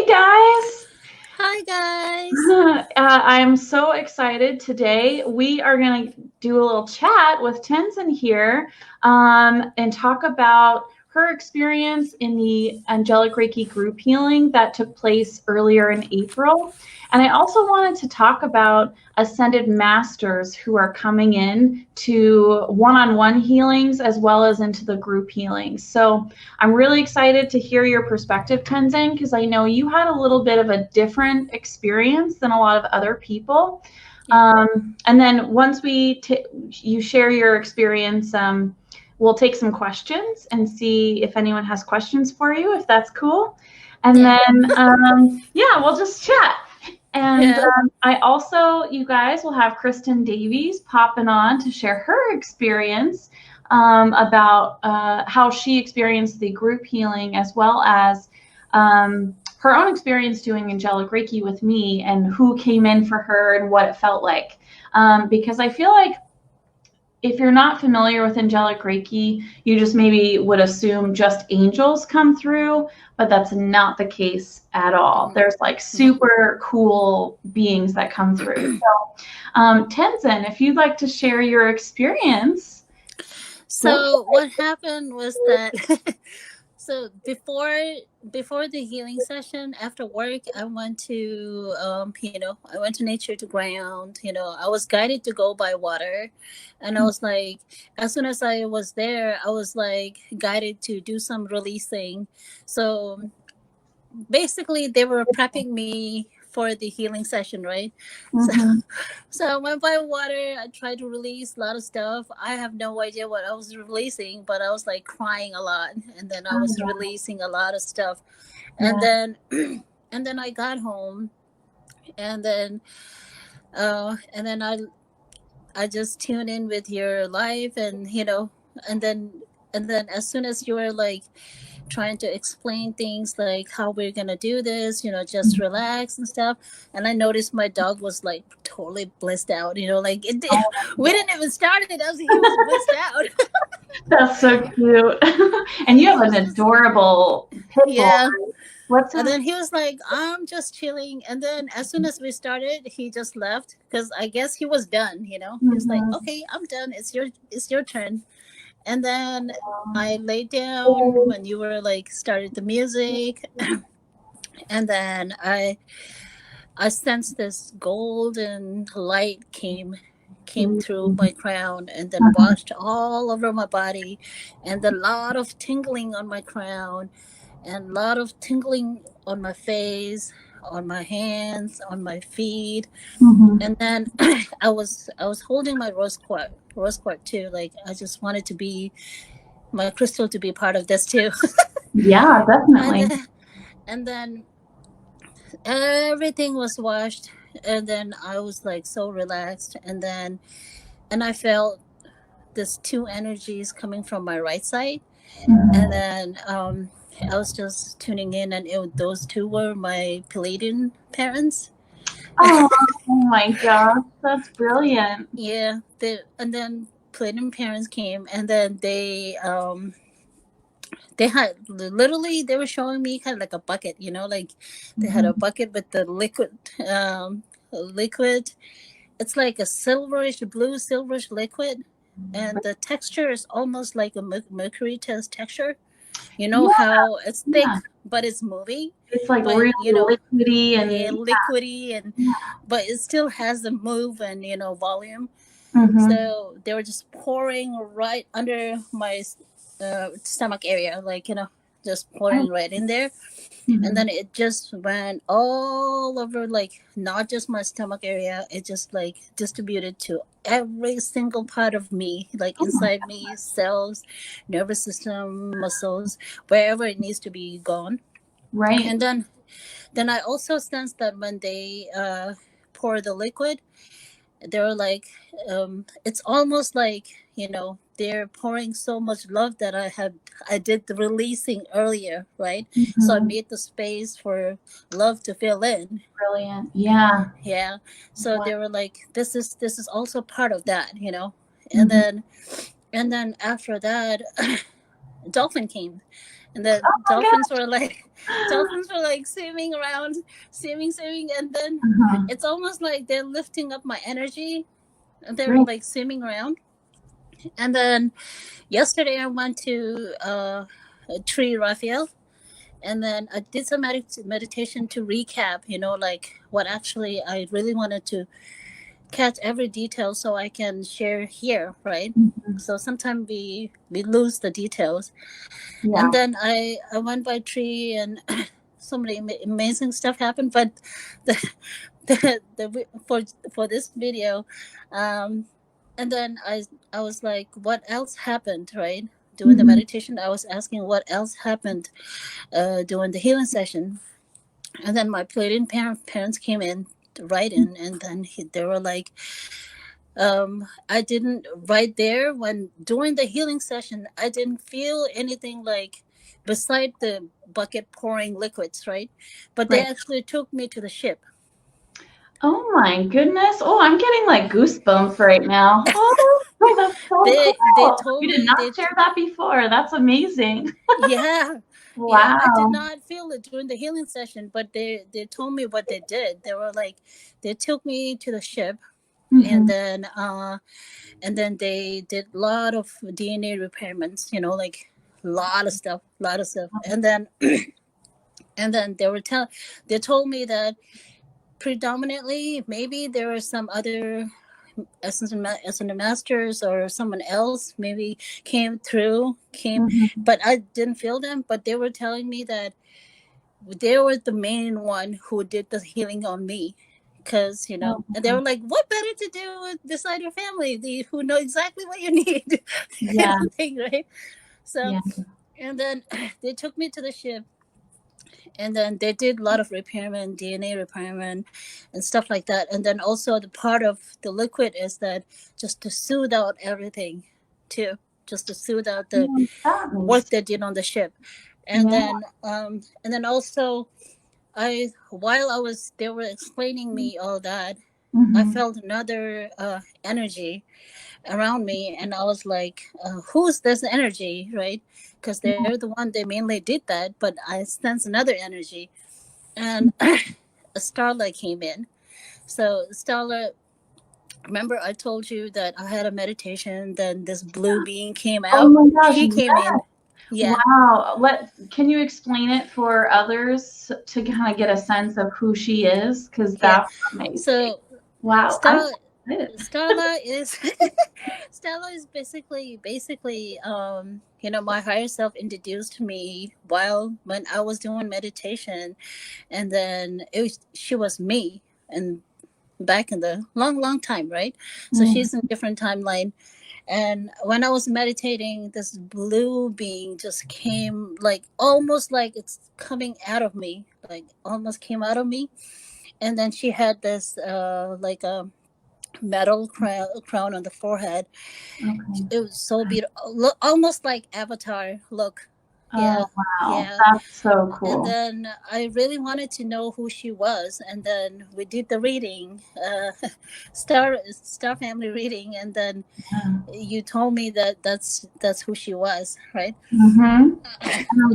Hey guys! Hi guys! I'm so excited today. We are going to do a little chat with Tenzin here and talk about her experience in the Angelic Reiki group healing that took place earlier in April. And I also wanted to talk about Ascended Masters who are coming in to one-on-one healings as well as into the group healings. So I'm really excited to hear your perspective, Tenzin, because I know you had a little bit of a different experience than a lot of other people. And then once you share your experience, we'll take some questions and see if anyone has questions for you, if that's cool. And then, we'll just chat. And I also, you guys will have Kristin Davies popping on to share her experience about how she experienced the group healing as well as her own experience doing Angelic Reiki with me and who came in for her and what it felt like. Because I feel like if you're not familiar with Angelic Reiki, you just maybe would assume just angels come through, but that's not the case at all. There's like super cool beings that come through. So, Tenzin, if you'd like to share your experience. So what happened was that so before the healing session, after work, I went to I went to nature to ground. I was guided to go by water, and I was like, as soon as I was there, I was like guided to do some releasing. So basically, they were prepping me for the healing session, right? So I went by water. I tried to release a lot of stuff. I have no idea what I was releasing, but I was like crying a lot, and then I was releasing a lot of stuff, and then I got home, and then I just tuned in with your life, and and then as soon as you were like trying to explain things like how we're gonna do this, just relax and stuff. And I noticed my dog was like totally blissed out, like we didn't even start it as he was blissed out. That's so cute. And you have an adorable pit bull. Yeah. What's And then he was like, I'm just chilling. And then as soon as we started, he just left because I guess he was done, He was like, okay, I'm done. It's your turn. And then I laid down when you were like started the music, and then I sensed this golden light came through my crown and then washed all over my body, and a lot of tingling on my crown and a lot of tingling on my face, on my hands, on my feet. And then I was holding my rose quartz too. Like I just wanted to be my crystal to be part of this too. Yeah, definitely. And then everything was washed, and then I was like so relaxed, and I felt this two energies coming from my right side, and then I was just tuning in, and those two were my Palladian parents. Oh my gosh, that's brilliant. Yeah, and then Palladian parents came, and then they had literally, they were showing me kind of like a bucket, like they had a bucket with the liquid. It's like a blue silverish liquid, and the texture is almost like a mercury test texture. How it's thick, but it's moving. It's like really liquidy and liquidy, and but it still has the move and volume. So they were just pouring right under my stomach area, like just pouring right in there. And then it just went all over, like not just my stomach area, it just like distributed to every single part of me, like inside me, cells, nervous system, muscles, wherever it needs to be gone. Right. And then I also sensed that when they pour the liquid, they were like, it's almost like they're pouring so much love that I did the releasing earlier, right? So I made the space for love to fill in. Brilliant. Yeah. So they were like, this is also part of that, and then after that, Dolphin came, and the Oh my dolphins were like swimming around, swimming, and then God. it's almost like they're lifting up my energy, and they're Right. like swimming around. And then yesterday I went to Tree Raphael, and then I did some meditation to recap, like what actually I really wanted to catch every detail so I can share here, right? Mhm. So sometimes we lose the details. Yeah. And then I went by tree, and so many amazing stuff happened. But the, for this video, um, and then I was like, what else happened, right? Doing the Mhm. meditation, I was asking what else happened during the healing session. And then my Pleiadian parents came in to write in, and then they were like, I didn't, right there when during the healing session, I didn't feel anything like beside the bucket pouring liquids, right? But they Right. actually took me to the ship. Oh my goodness. Oh, I'm getting like goosebumps right now. Oh, that's so They cool. told You did me not share that before. That's amazing. yeah, yeah, I did Wow. not feel it during the healing session, but they told me what they did. They were like, they took me to the ship, and Mhm. then they did a lot of DNA repairments, like a lot of stuff. And then they told me that predominantly maybe there were some other essence masters or someone else maybe came, Mhm. but I didn't feel them. But they were telling me that they were the main one who did the healing on me, because Oh, and they were like, what better to do with beside your family, who know exactly what you need, kind yeah. of thing, right? So, Yeah. and then they took me to the ship, and then they did a lot of repairment, DNA repairment, and stuff like that. And then also the part of the liquid is that just to soothe out everything, too, just to soothe out the Oh, that work makes they did on the ship. And yeah. then also while I was they were explaining me all that, I Mhm. felt another energy around me, and I was like, who's this energy, right? Because they're the one they mainly did that, but I sense another energy. And a starlight came in. So starlight, remember I told you that I had a meditation, then this blue being came Oh out, my gosh. she Yeah. came in. Yeah. Wow. Can you explain it for others to kind of get a sense of who she is? Because Yeah. that's amazing. So Wow. I'm Star excited. Starla is Starla is basically my higher self introduced me while when I was doing meditation, and then she was me, and back in the long time, right? So Mhm. she's in a different timeline. And when I was meditating, this blue being just came, like almost like it's coming out of me, like almost came out of me. And then she had this like a metal crown on the forehead. Okay. It was so beautiful, almost like Avatar look. Oh, Yeah, wow. yeah. That's so And cool. then I really wanted to know who she was, and then we did the reading, star family reading, and then Yeah. you told me that that's who she was, right? Mm-hmm.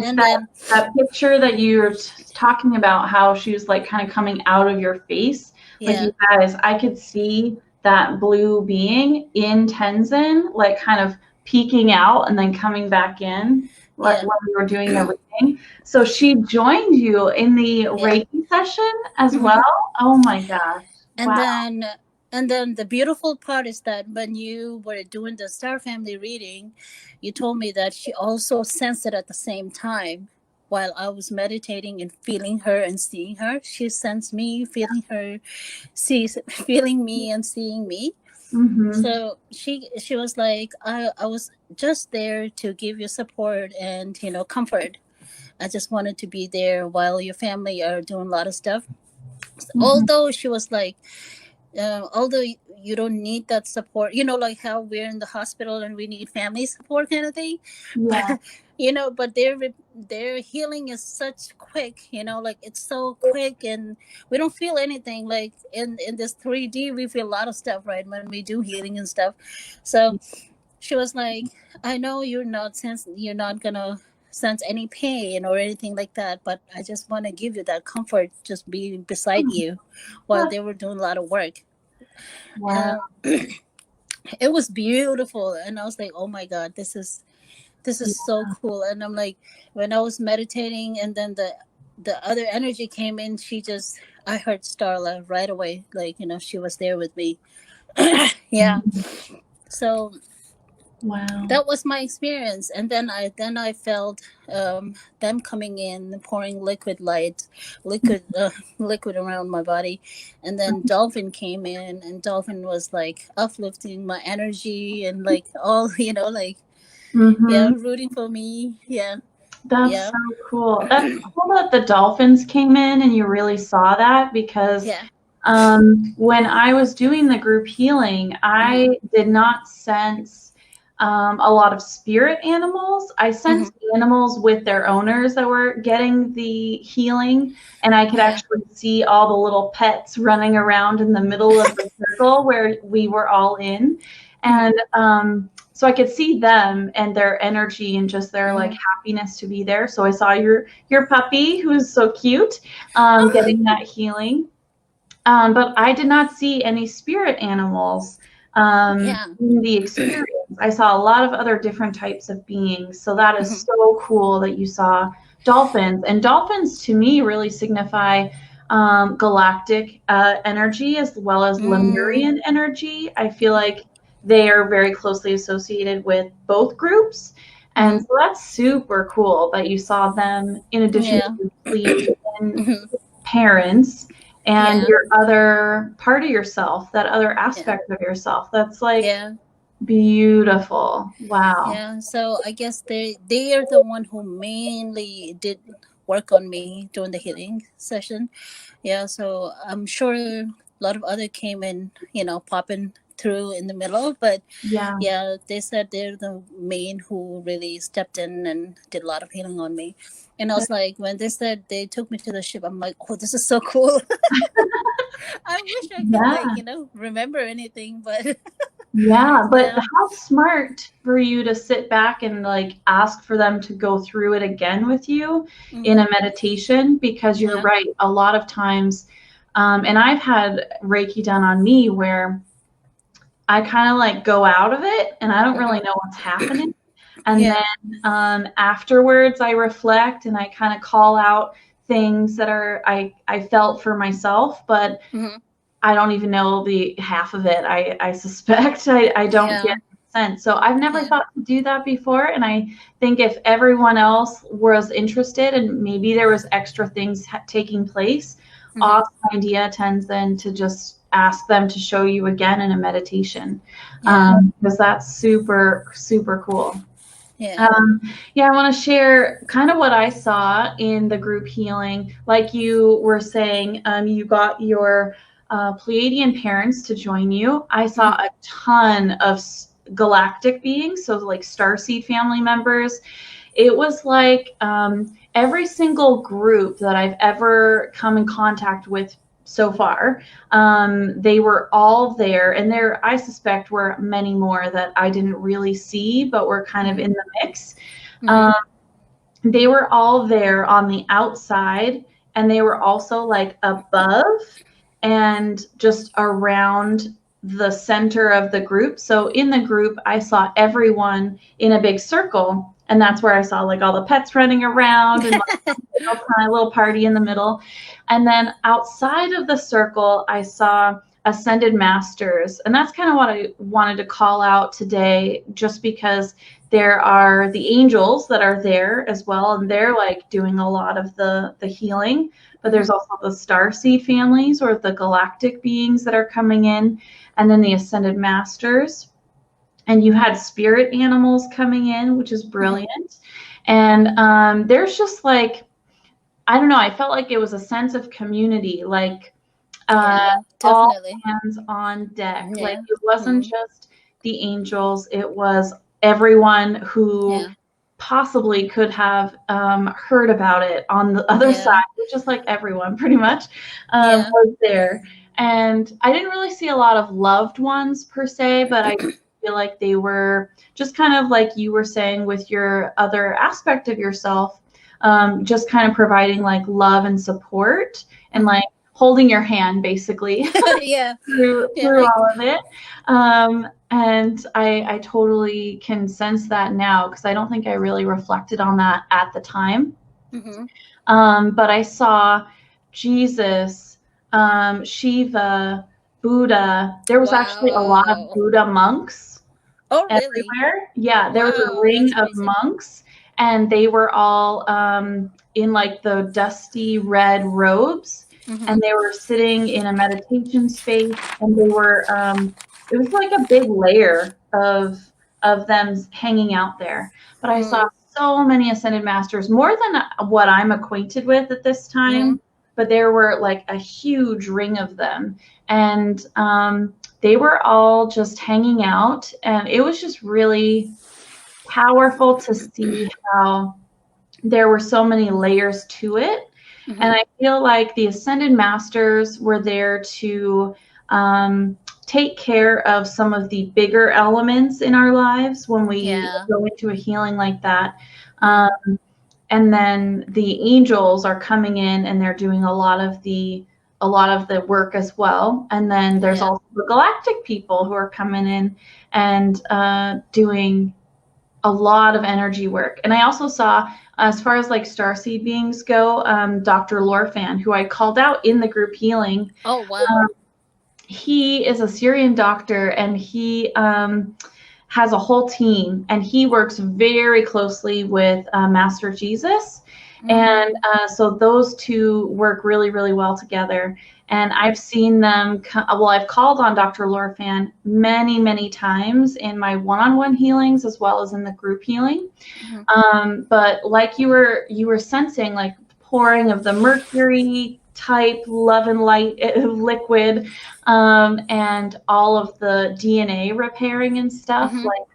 And That then that picture that you're talking about, how she was like kind of coming out of your face, like yeah, you guys, I could see that blue being in Tenzin, like kind of peeking out and then coming back in, like yeah, when we were doing the reading. So she joined you in the yeah. Reiki session as Hmm. well. Oh my gosh! And Wow. then the beautiful part is that when you were doing the star family reading, you told me that she also sensed it at the same time. While I was meditating and feeling her and seeing her, she sensed me, feeling her, sees feeling me and seeing me. Mm-hmm. So she was like, I was just there to give you support and comfort. I just wanted to be there while your family are doing a lot of stuff. Mm-hmm. Although she was like, although you don't need that support, like how we're in the hospital and we need family support kind of thing. Yeah. But but their healing is such quick, like it's so quick, and we don't feel anything. Like in this 3D we feel a lot of stuff, right, when we do healing and stuff. So she was like, I know you're not gonna sense any pain or anything like that, but I just want to give you that comfort, just being beside you while they were doing a lot of work. Wow. It was beautiful, and I was like, oh my God, this is so cool. And I'm like, when I was meditating, and then the other energy came in, I heard Starla right away, like, she was there with me. Yeah. So Wow. that was my experience, and then I felt them coming in, pouring liquid around my body, and then Dolphin came in, and Dolphin was like uplifting my energy, and like all like yeah, rooting for me. Yeah. That's Yeah. so cool. That's cool that the dolphins came in and you really saw that, because Yeah. when I was doing the group healing, I did not sense a lot of spirit animals. I sensed animals with their owners that were getting the healing, and I could actually see all the little pets running around in the middle of the circle where we were all in. And so I could see them and their energy and just their like happiness to be there. So I saw your puppy, who's so cute, getting that healing. But I did not see any spirit animals in the experience. I saw a lot of other different types of beings. So that is so cool that you saw dolphins. And dolphins to me really signify galactic energy as well as Lemurian energy. I feel like they are very closely associated with both groups. And so that's super cool that you saw them in addition to Fleet and parents and your other part of yourself, that other aspect of yourself. That's like beautiful. Wow. Yeah, so I guess they are the one who mainly did work on me during the healing session. Yeah, so I'm sure a lot of other came in, popping through in the middle, but yeah, they said they're the main who really stepped in and did a lot of healing on me. And I was like, when they said they took me to the ship, I'm like, oh, this is so cool. I wish I could remember anything, but yeah, but how smart for you to sit back and like ask for them to go through it again with you in a meditation, because you're right, a lot of times, and I've had Reiki done on me where I kind of like go out of it and I don't really know what's happening. And then afterwards I reflect and I kind of call out things that I felt for myself, but I don't even know the half of it. I suspect I don't get the sense. So I've never thought to do that before. And I think if everyone else was interested and maybe there was extra things taking place, awesome idea, Tenzin, to just ask them to show you again in a meditation, because that's super, super cool. I want to share kind of what I saw in the group healing. Like you were saying, you got your Pleiadian parents to join you. I saw a ton of galactic beings, so like starseed family members. It was like every single group that I've ever come in contact with so far, they were all there, and there I suspect were many more that I didn't really see but were kind of in the mix. They were all there on the outside, and they were also like above and just around the center of the group. So in the group, I saw everyone in a big circle, and that's where I saw like all the pets running around and like, a little party in the middle. And then outside of the circle, I saw ascended masters, and that's kind of what I wanted to call out today, just because there are the angels that are there as well, and they're like doing a lot of the healing. But there's also the starseed families, or the galactic beings that are coming in, and then the ascended masters. And you had spirit animals coming in, which is brilliant. And there's just like, I don't know, I felt like it was a sense of community, like all hands on deck. Like it wasn't just the angels, it was everyone who possibly could have heard about it on the other side, which is like everyone pretty much was there. And I didn't really see a lot of loved ones per se, but I feel like they were just kind of like you were saying with your other aspect of yourself, just kind of providing like love and support and like holding your hand basically Yeah. through Like, all of it. And I totally can sense that now, because I don't think I really reflected on that at the time. But I saw Jesus, Shiva, Buddha. There was actually a lot of Buddha monks everywhere. Yeah, there was a ring of monks, and they were all in like the dusty red robes, and they were sitting in a meditation space, and they were it was like a big layer of them hanging out there. But I saw so many ascended masters, more than what I'm acquainted with at this time. But there were like a huge ring of them, and they were all just hanging out, and it was just really powerful to see how there were so many layers to it. And I feel like the ascended masters were there to take care of some of the bigger elements in our lives when we go into a healing like that. And then the angels are coming in, and they're doing a lot of the work as well. And then there's also the galactic people who are coming in and doing a lot of energy work. And I also saw, as far as like starseed beings go, Dr. Lorphan, who I called out in the group healing. Oh, wow. He is a Syrian doctor, and he has a whole team, and he works very closely with Master Jesus. And so those two work really, really well together. And I've seen them, I've called on Dr. Lorphan many, many times in my one-on-one healings as well as in the group healing. But like you were sensing, like pouring of the mercury type love and light liquid, and all of the DNA repairing and stuff. Like,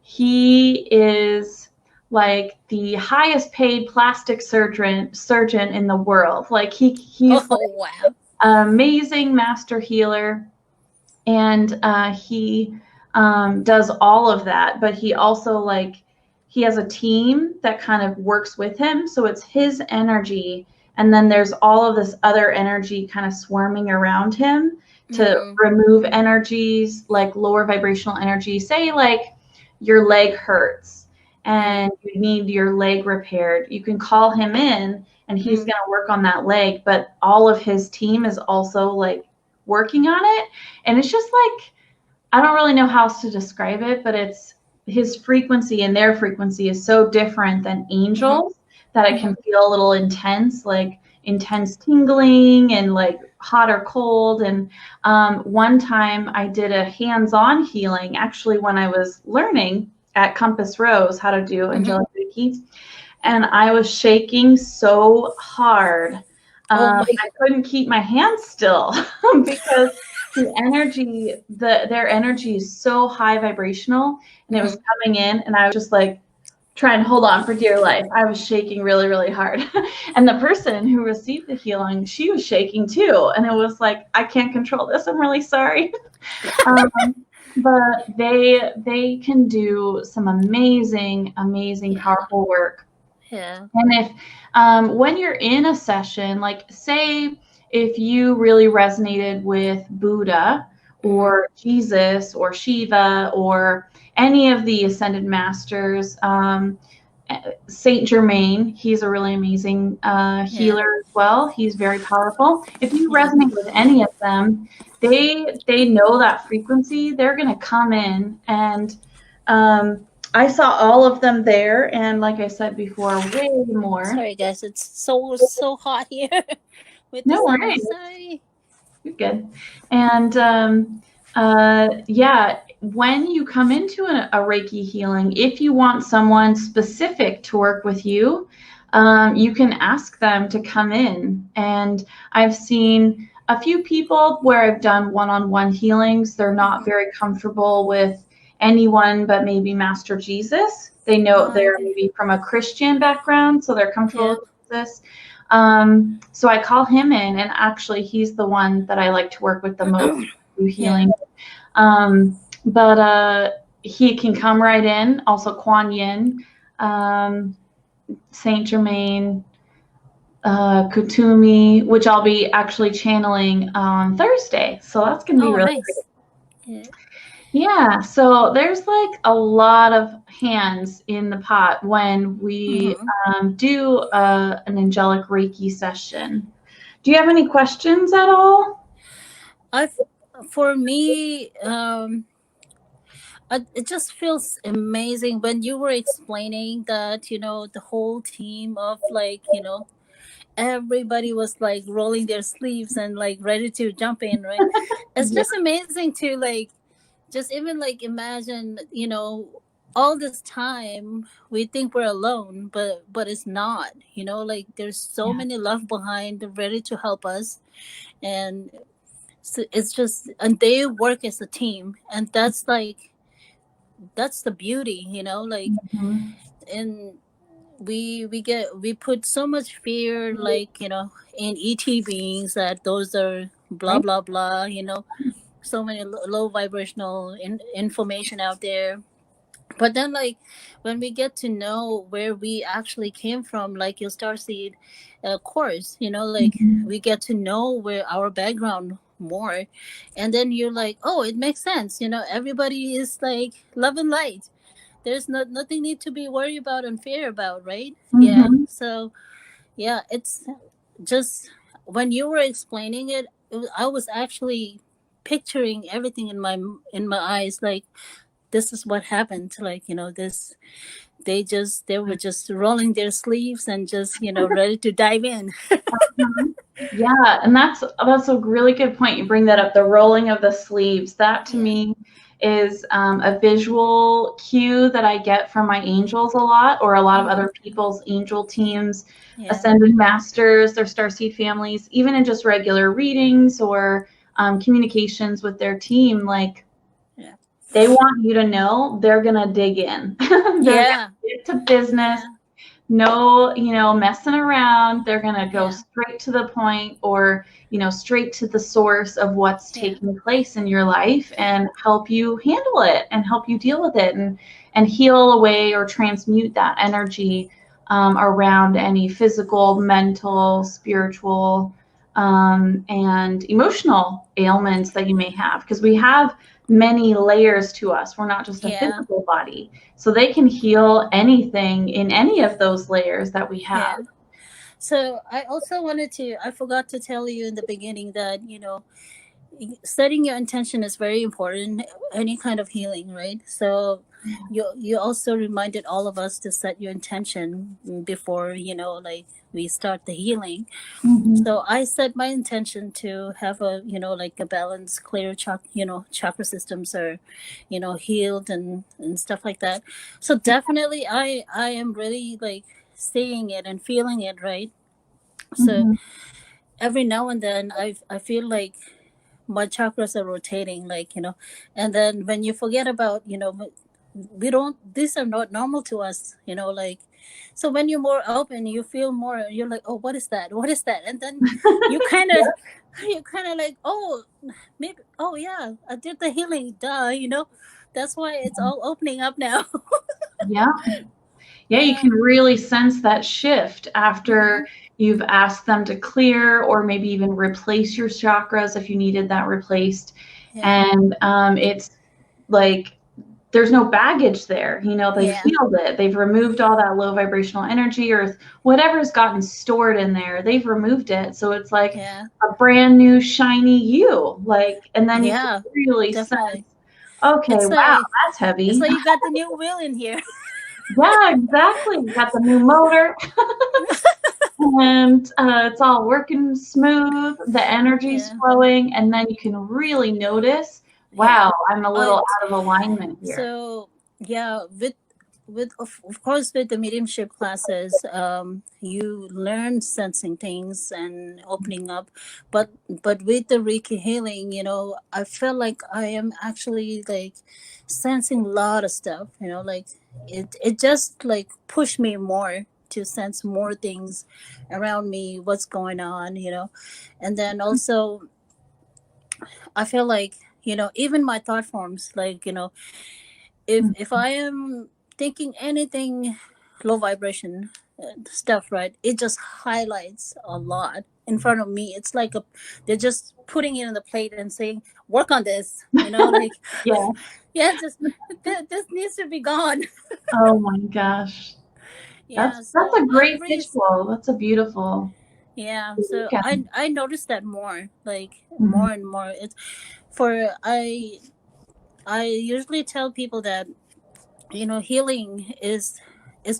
he is like the highest paid plastic surgeon in the world. Like he's amazing master healer, and he does all of that. But he also he has a team that kind of works with him, so it's his energy, and then there's all of this other energy kind of swarming around him to remove energies, like lower vibrational energy. Say like your leg hurts and you need your leg repaired, you can call him in, and he's going to work on that leg, but all of his team is also like working on it. And it's just like, I don't really know how else to describe it, but it's his frequency and their frequency is so different than angels that it can feel a little intense, like intense tingling and like hot or cold. And one time I did a hands-on healing, actually, when I was learning at Compass Rose how to do Angelic Reiki, and I was shaking so hard. I couldn't keep my hands still because the energy, their energy is so high vibrational, and it was coming in, and I was just like trying to hold on for dear life. I was shaking really, really hard. And the person who received the healing, she was shaking too. And it was like, I can't control this. I'm really sorry. But they can do some amazing, powerful work. Yeah. And if when you're in a session, like say if you really resonated with Buddha or Jesus or Shiva or any of the ascended masters, Saint Germain, he's a really amazing healer as well. He's very powerful. If you resonate with any of them, they know that frequency. They're going to come in, and I saw all of them there, and like I said before, way more. Sorry guys, it's so hot here. With no worries. Sorry. You're good. And yeah, when you come into a Reiki healing, if you want someone specific to work with you, you can ask them to come in. And I've seen a few people where I've done one-on-one healings. They're not very comfortable with anyone but maybe Master Jesus. They know they're maybe from a Christian background, so they're comfortable with this. So I call him in, and actually he's the one that I like to work with the most through healing. but he can come right in. Also Kuan Yin, Saint Germain, Kutumi, which I'll be actually channeling on Thursday. So that's going to be Oh, really nice. great. Yeah, so there's like a lot of hands in the pot when we do an angelic Reiki session. Do you have any questions at all? For me, it just feels amazing when you were explaining that, the whole team of, like, everybody was like rolling their sleeves and like ready to jump in, right? It's Yeah. just amazing to like just even like imagine, all this time we think we're alone, but it's not, like there's so many love behind ready to help us. And so it's just, and they work as a team, and that's the beauty, like. Mhm. And we put so much fear, like, in ET beings, that those are blah Right? blah blah, so many low vibrational information out there. But then, like, when we get to know where we actually came from, like your starseed course, like, Mhm. we get to know where our background more. And then you're like, oh, it makes sense, everybody is like love and light. There's nothing need to be worried about and fear about, right? Yeah. Mhm. So yeah, it's just, when you were explaining it, I was actually picturing everything in my eyes, like, this is what happened, like, this, they were just rolling their sleeves and just, ready to dive in. Mhm. Yeah, and that's a really good point. You bring that up, the rolling of the sleeves. That to Yeah. me is a visual cue that I get from my angels a lot, or a lot of other people's angel teams, Yeah. ascended masters, their starseed families, even in just regular readings or communications with their team. Like, Yeah. they want you to know they're gonna dig in. They're Yeah. gonna get to business. Yeah. No, messing around. They're going to go Yeah. straight to the point, or, straight to the source of what's Yeah. taking place in your life, and help you handle it and help you deal with it, and heal away or transmute that energy around any physical, mental, spiritual, and emotional ailments that you may have. Because we have many layers to us. We're not just a Yeah. physical body. So they can heal anything in any of those layers that we have. Yeah. So I also I forgot to tell you in the beginning that, setting your intention is very important, any kind of healing, right? So you also reminded all of us to set your intention before, like, we start the healing. Mm-hmm. So I set my intention to have a, like a balanced, clear chakra systems are, healed and stuff like that. So definitely I am really like seeing it and feeling it, right? So Mm-hmm. every now and then I feel like my chakras are rotating, like, and then when you forget about, we don't, these are not normal to us, like. So when you're more open, you feel more, you're like, oh, what is that? And then you kind of you kind of like, oh, maybe, oh yeah, I did the healing, duh, that's why it's all opening up now. Yeah. Yeah, you Yeah. can really sense that shift Mm-hmm. after you've asked them to clear, or maybe even replace your chakras if you needed that replaced. Yeah. And it's like there's no baggage there. They've Yeah. healed it. They've removed all that low vibrational energy, or whatever's gotten stored in there. They've removed it. So it's like Yeah. a brand new shiny you. Like, and then you can Yeah, really sense, definitely. okay, It's wow, like that's heavy. you got the new wheel in here. Yeah, exactly. You got the new motor, and it's all working smooth. The energy's Yeah. flowing, and then you can really notice, Yeah. wow, I'm a little I out of alignment here. So yeah, with of course, with the mediumship classes, you learn sensing things and opening up, but with the Reiki healing, I feel like I am actually like sensing a lot of stuff. Like, it just like pushed me more to sense more things around me, what's going on. And then also I feel like, even my thought forms, like, if I am thinking anything low vibration stuff, right, it just highlights a lot in front of me. It's like they're just putting it on the plate and saying, work on this, like, Yeah. yeah, just this needs to be gone. Oh my gosh. Yeah, That's so a I great really, visual. That's a beautiful yeah, so weekend. I noticed that more, like, Mhm. more and more. It's for I usually tell people that, healing is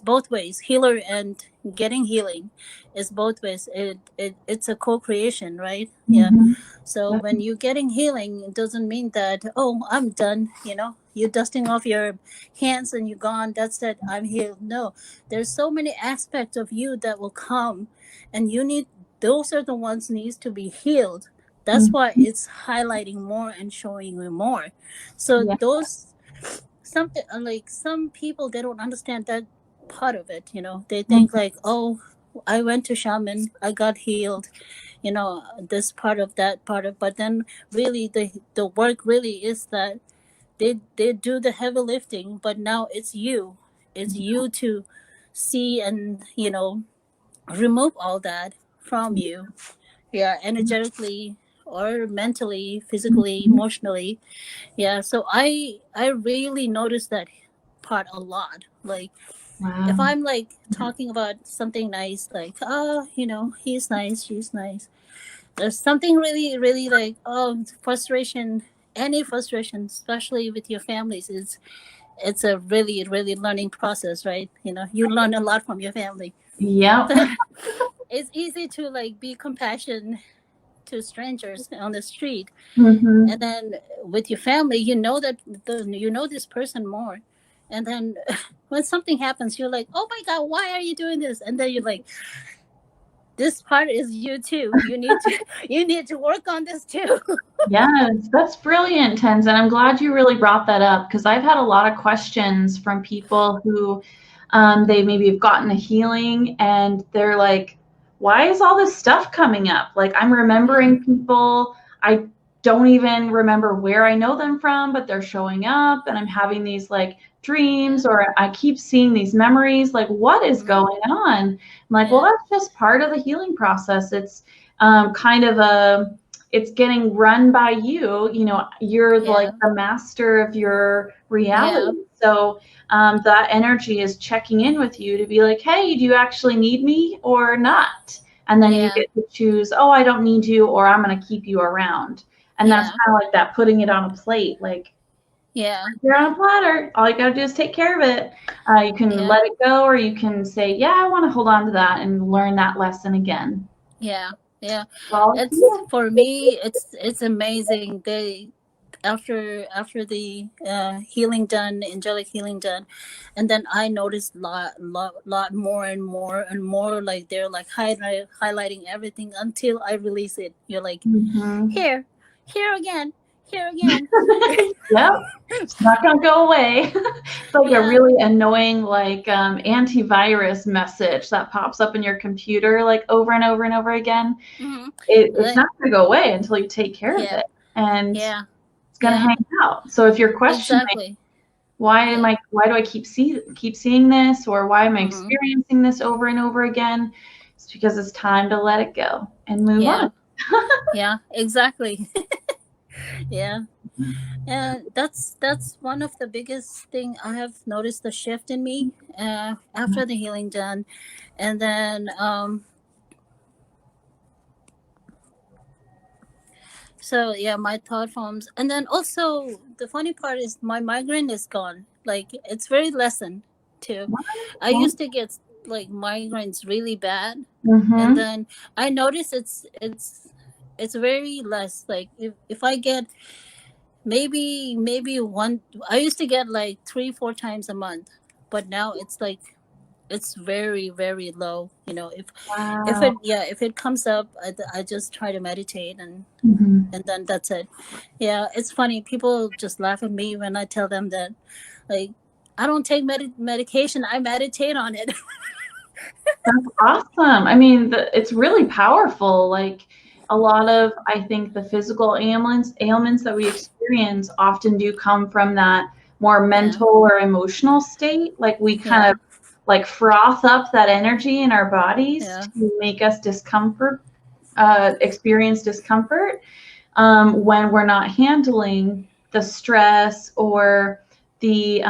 both ways. Healer and getting healing is both ways. It's a co-creation, right? Yeah. Mhm. So when Definitely. you're getting healing, it doesn't mean that, oh, I'm done, you're dusting off your hands and you're gone, that's it, I'm healed. No, there's so many aspects of you that will come, and those are the ones needs to be healed. That's why Mhm. it's highlighting more and showing you more. So Yeah. those, something like, some people, they don't understand that part of it. They think Mhm. like, oh, I went to shaman, I got healed, this part of that part of, but then really the work really is that they do the heavy lifting, but now it's you to see and remove all that from you. Yeah, energetically or mentally, physically, Mhm. emotionally. Yeah, so I really noticed that part a lot. Like, if Wow. I'm like talking about something nice, like, oh, he's nice, she's nice, there's something really, really, like, oh, frustration. Any frustration, especially with your families, is it's a really, really learning process, right? You learn a lot from your family. Yep. So it's easy to like be compassionate to strangers on the street, and Mhm. then with your family, that this person more, and then when something happens, you're like, oh my god, why are you doing this? And then you're like, this part is you too. You need to you need to work on this too. Yes, that's brilliant, Tenzin. I'm glad you really brought that up because I've had a lot of questions from people who they maybe have gotten a healing and they're like, why is all this stuff coming up? Like, I'm Mm, remembering people. I don't even remember where I know them from, but they're showing up and I'm having these like yeah. dreams or I keep seeing these memories. Like, what is Mm, going on? I'm like, well, yeah. that's just part of the healing process. It's kind of it's getting run by you. You're like Yeah. the master of your Yeah. reality. So that energy is checking in with you to be like, hey, do you actually need me or not? And then you Yeah. get to choose, oh, I don't need you, or I'm going to keep you around. And that's Yeah. kind of like that, putting it on a plate. Like, Yeah. you're on a platter. All you got to do is take care of it. You can Yeah. let it go, or you can say, yeah, I want to hold on to that and learn that lesson again. Yeah. Yeah. Well, It's for me. It's amazing. After the healing done, angelic healing done, and then I noticed lot more and more and more. Like, they're like highlighting everything until I release it. You're like, mm-hmm. here, here again, here again. Yep. It's not going to go away. It's like a Yeah. really annoying, like, antivirus message that pops up in your computer, like, over and over and over again. Mm-hmm. It's Like, not going to go away until you take care of yeah. it. And Yeah. it's going to Yeah. hang out. So if you're questioning, Exactly. why Yeah. why do I keep seeing this, or why am I Mm-hmm. experiencing this over and over again? It's because it's time to let it go and move on. Yeah. Yeah. Exactly. Yeah. And that's one of the biggest thing I have noticed, the shift in me after the healing done. And then so yeah, my thought forms. And then also the funny part is my migraine is gone. Like, it's very lessened too. I used to get like migraines really bad, and Mm-hmm. then I notice it's very less. Like, if I get maybe one, I used to get like 3-4 times a month, but now it's like, it's very, very low. If Wow. it comes up, I just try to meditate, Mm-hmm. and then that's it. Yeah, it's funny, people just laugh at me when I tell them that, like, I don't take medication, I meditate on it. That's awesome. I mean, it's really powerful. Like, a lot of, I think, the physical ailments that we experience often do come from that more mental or emotional state. Like we kind of like froth up that energy in our bodies to make us experience discomfort when we're not handling the stress or the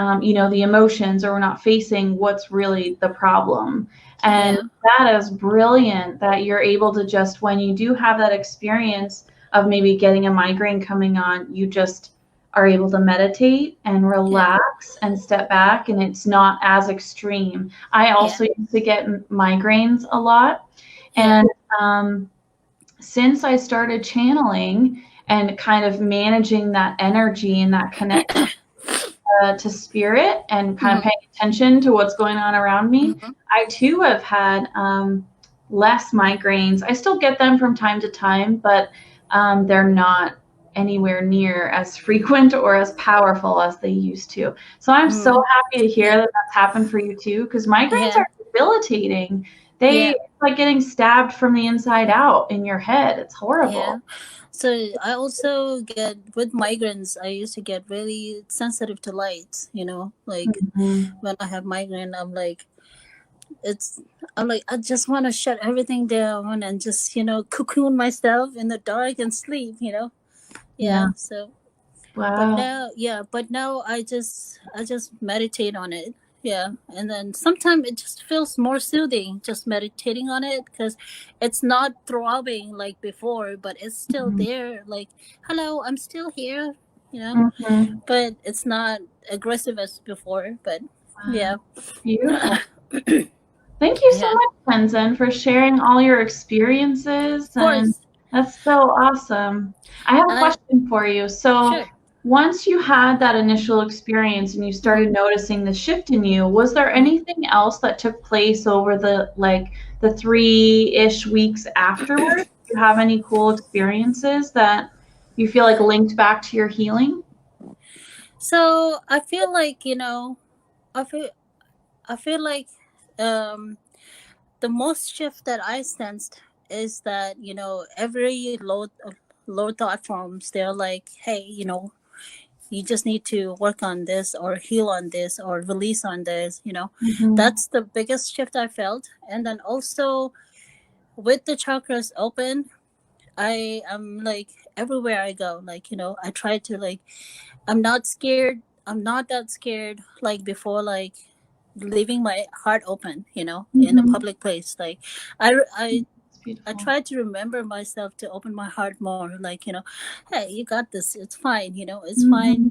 the emotions, or we're not facing what's really the problem. And that is brilliant that you're able to just, when you do have that experience of maybe getting a migraine coming on, you just are able to meditate and relax and step back, and it's not as extreme. I also used to get migraines a lot. And since I started channeling and kind of managing that energy and that connection to spirit and kind of paying attention to what's going on around me, I too have had less migraines. I still get them from time to time, but they're not anywhere near as frequent or as powerful as they used to. So I'm so happy to hear that that's happened for you too, because migraines are debilitating. It's like getting stabbed from the inside out in your head. It's horrible. Yeah. So I also get, with migraines, I used to get really sensitive to lights, like when I have migraine, I'm like, I just want to shut everything down and just, cocoon myself in the dark and sleep, So, but now I just meditate on it. Yeah. And then sometimes it just feels more soothing just meditating on it, because it's not throbbing like before, but it's still there. Like, hello, I'm still here, but it's not aggressive as before. But Beautiful. Thank you so much, Tenzin, for sharing all your experiences. Of course. And that's so awesome. I have a question for you. So once you had that initial experience and you started noticing the shift in you, was there anything else that took place over the 3-ish weeks afterwards? Do you have any cool experiences that you feel like linked back to your healing? So I feel like, I feel like the most shift that I sensed is that, every low thought forms, they're like, hey, you just need to work on this or heal on this or release on this, That's the biggest shift I felt. And then also with the chakras open, I am like, everywhere I go, like, I try to I'm not scared. I'm not that scared like before, like leaving my heart open, in a public place. Like I try to remember myself to open my heart more, like, hey, you got this, it's fine, it's fine,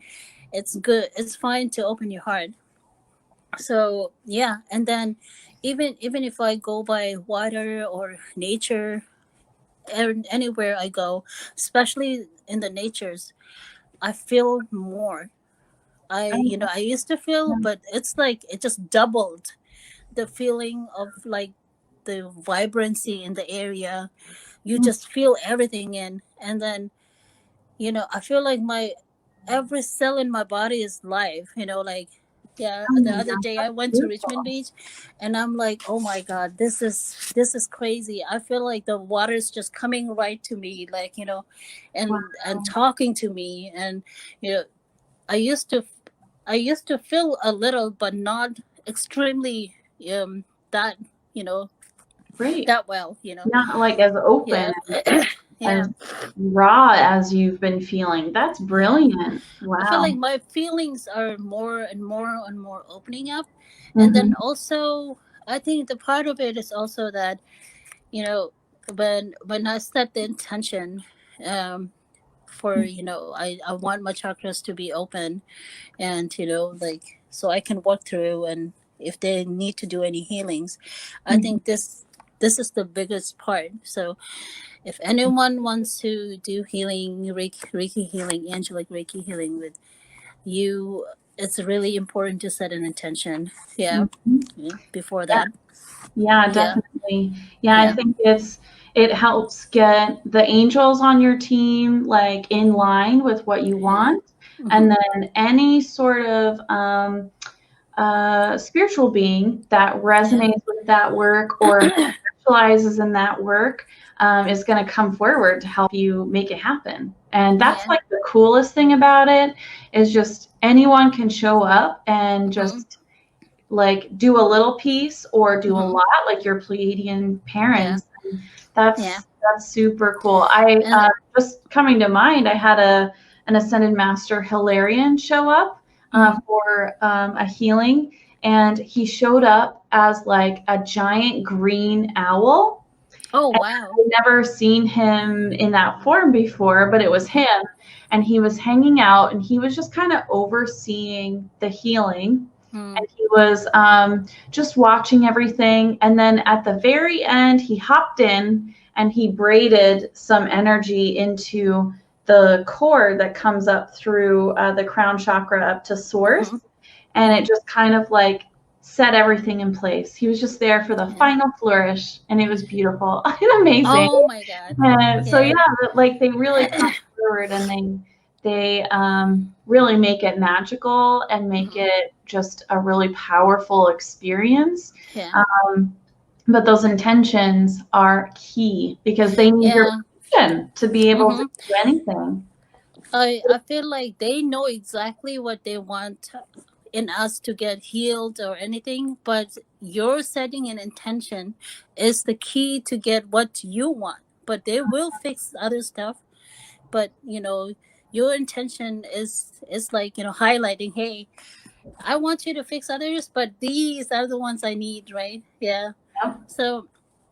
it's good, it's fine to open your heart. So and then even if I go by water or nature, anywhere I go, especially in the natures, I feel more. I used to feel, but it's like it just doubled the feeling of like the vibrancy in the area. You just feel everything in, and then I feel like my every cell in my body is live, the other day I went to Richmond Beach, and I'm like, oh my god, this is crazy. I feel like the water is just coming right to me, like, and talking to me. And I used to feel a little, but not extremely that Great. that well, not like as open as raw as you've been feeling. That's brilliant. Wow. I feel like my feelings are more and more and more opening up. And then also I think the part of it is also that when I set the intention for I want my chakras to be open, and so I can walk through, and if they need to do any healings, I think this is the biggest part. So if anyone wants to do healing, Reiki healing, Angelic Reiki healing with you, it's really important to set an intention before that. Definitely. I think it helps get the angels on your team like in line with what you want. And then any sort of spiritual being that resonates with that work or specializes in that work, is going to come forward to help you make it happen. And that's like the coolest thing about it, is just anyone can show up and just like do a little piece or do a lot, like your Pleiadian parents. That's super cool. I just coming to mind, I had an Ascended Master Hilarion show up for a healing, and he showed up as like a giant green owl. Oh, wow. I'd never seen him in that form before, but it was him, and he was hanging out, and he was just kind of overseeing the healing. And he was just watching everything. And then at the very end, he hopped in and he braided some energy into the cord that comes up through the crown chakra up to source. And it just kind of like set everything in place. He was just there for the final flourish, and it was beautiful and amazing. Oh my God. So like they really come forward, and they really make it magical and make it just a really powerful experience. But those intentions are key, because they need your permission to be able to do anything. I feel like they know exactly what they want in us to get healed or anything, but your setting an intention is the key to get what you want. But they will fix other stuff. But your intention is like highlighting, hey, I want you to fix others, but these are the ones I need, right? So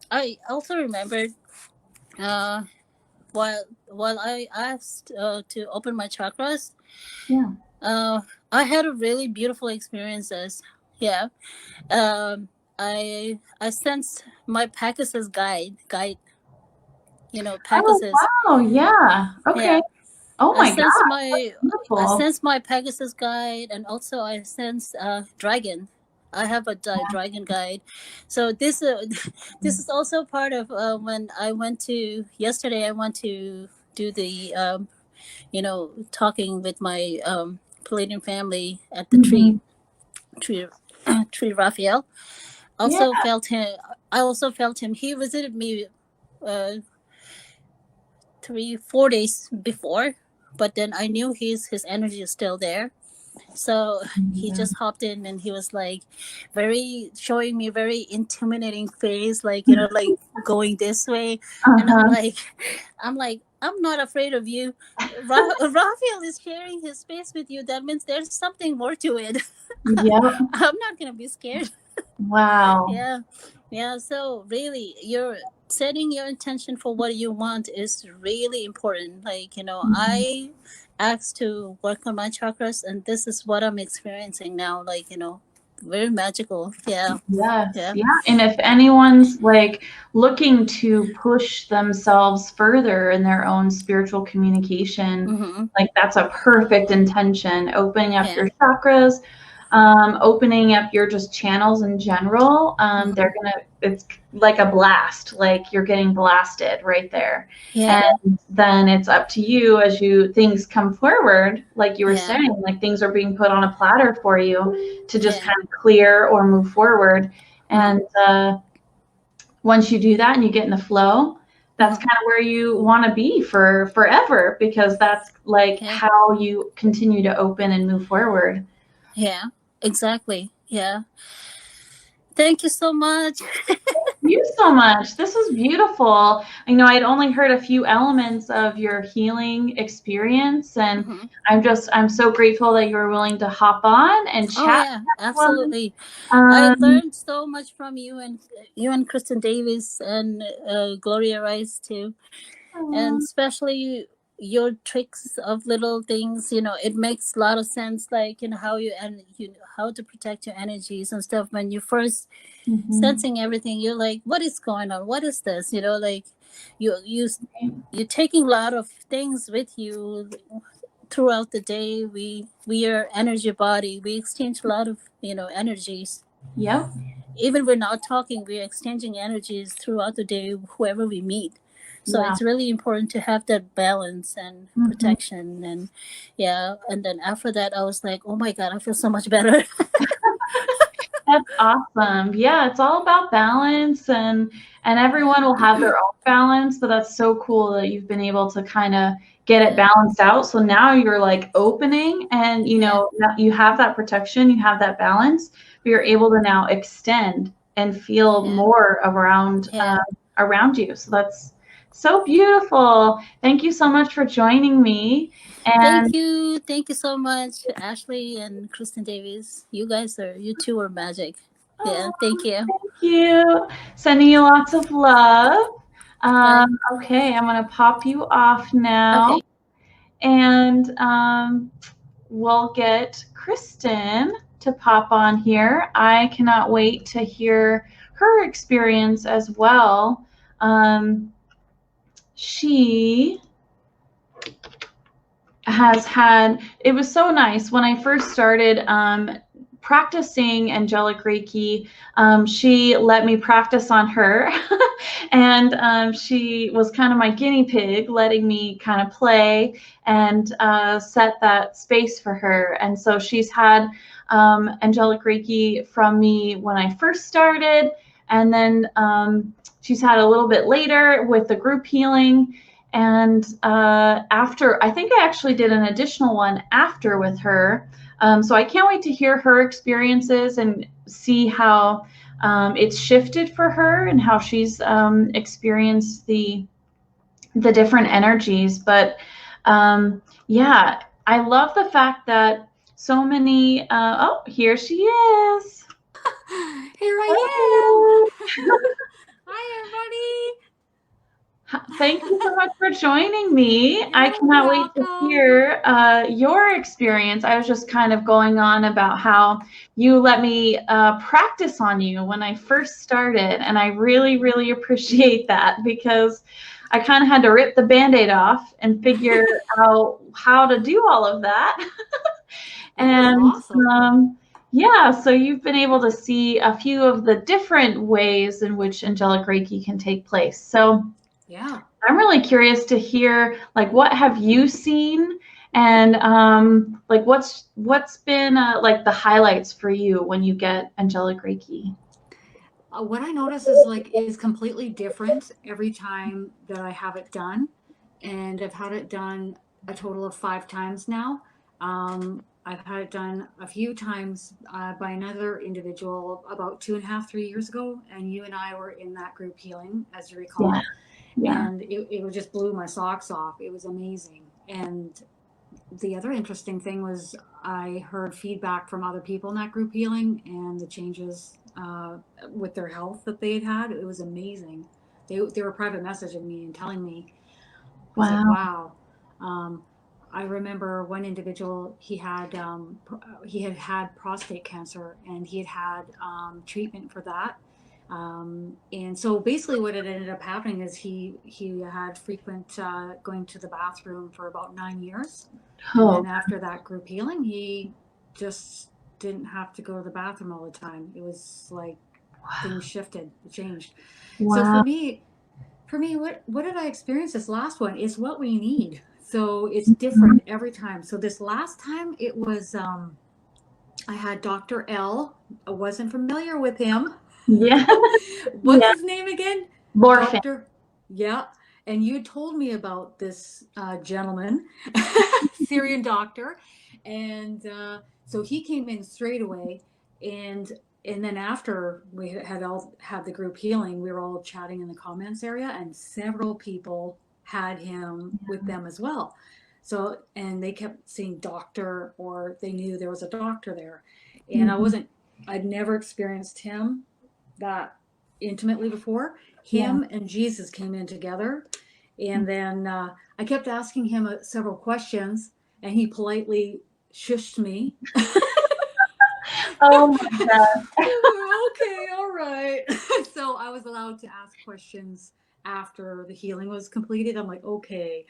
I also remembered while I asked to open my chakras, I had a really beautiful experiences. I sensed my Pegasus guide. Pegasus. Oh wow! Okay. Oh my God! I sense my Pegasus guide, and also I sense dragon. I have a dragon guide. So this is also part of when I went to yesterday. I went to do the talking with my Palladian family at the tree Raphael. Felt him. I also felt him. He visited me 3-4 days before, but then I knew his energy is still there. So he just hopped in, and he was like showing me very intimidating face, like like going this way, and I'm like I'm not afraid of you. Raphael is sharing his space with you. That means there's something more to it. I'm not gonna be scared. Wow. Yeah. So really, you're setting your intention for what you want is really important. Like I asked to work on my chakras, and this is what I'm experiencing now. Like very magical. Yeah. And if anyone's like looking to push themselves further in their own spiritual communication, like that's a perfect intention. Opening up your chakras, opening up your just channels in general. It's like a blast, like you're getting blasted right there. And then it's up to you as things come forward, like you were saying, like things are being put on a platter for you to just kind of clear or move forward. And once you do that and you get in the flow, that's kind of where you want to be for forever, because that's like how you continue to open and move forward. Yeah, exactly. Yeah. Thank you so much. Thank you so much. This was beautiful. I'd only heard a few elements of your healing experience, and I'm so grateful that you were willing to hop on and chat. Oh yeah, absolutely. I learned so much from you and Kristin Davies and Gloria Rice too, and especially your tricks of little things. It makes a lot of sense, like how how to protect your energies and stuff. When you first sensing everything, you're like, what is going on, what is this, like you're taking a lot of things with you throughout the day. We are energy body. We exchange a lot of energies. Even we're not talking, we're exchanging energies throughout the day, whoever we meet. So it's really important to have that balance and protection. And and then after that I was like, oh my God, I feel so much better. That's awesome. Yeah, it's all about balance, and everyone will have their own balance, but that's so cool that you've been able to kind of get it balanced out. So now you're like opening and you have that protection, you have that balance, but you're able to now extend and feel more around you. So that's so beautiful. Thank you so much for joining me. And Thank you so much, Ashley and Kristin Davies. You two are magic. Yeah, thank you. Thank you. Sending you lots of love. Okay, I'm going to pop you off now. Okay. And we'll get Kristin to pop on here. I cannot wait to hear her experience as well. She has had, it was so nice when I first started practicing Angelic Reiki. She let me practice on her and she was kind of my guinea pig, letting me kind of play and set that space for her. And so she's had Angelic Reiki from me when I first started, and then she's had a little bit later with the group healing. And after, I think I actually did an additional one after with her. So I can't wait to hear her experiences and see how it's shifted for her and how she's experienced the different energies. But yeah, I love the fact that so many, oh, here she is. Here I am. Hi, everybody. Thank you so much for joining me. I cannot wait to hear your experience. I was just kind of going on about how you let me practice on you when I first started, and I really, really appreciate that, because I kind of had to rip the Band-Aid off and figure out how to do all of that. And awesome. Yeah, so you've been able to see a few of the different ways in which Angelic Reiki can take place. So yeah, I'm really curious to hear, like, what have you seen, and like what's been like the highlights for you when you get Angelic Reiki? What I notice is completely different every time that I have it done, and I've had it done a total of 5 times now. I've had it done a few times by another individual about 2.5, 3 years ago, and you and I were in that group healing, as you recall. Yeah. Yeah. And it just blew my socks off. It was amazing. And the other interesting thing was I heard feedback from other people in that group healing and the changes with their health that they had. It was amazing. They were private messaging me and telling me. Wow. I remember one individual, he had prostate cancer, and he had treatment for that. And so basically what it ended up happening is he had frequent going to the bathroom for about 9 years. Oh. And then after that group healing, he just didn't have to go to the bathroom all the time. It was like things shifted, it changed. Wow. So for me, what did I experience this last one is what we need. So it's different every time. So this last time it was, I had Dr. L. I wasn't familiar with him. Yeah. What's his name again? Lorphan. Doctor. Yeah. And you told me about this gentleman, Syrian doctor. And so he came in straight away. And then after we had all had the group healing, we were all chatting in the comments area, and several people had him with them as well. So, and they kept saying doctor, or they knew there was a doctor there. And I'd never experienced him that intimately before. Him and Jesus came in together. And then I kept asking him several questions, and he politely shushed me. Oh my God. Okay, all right. So I was allowed to ask questions after the healing was completed. I'm like, okay.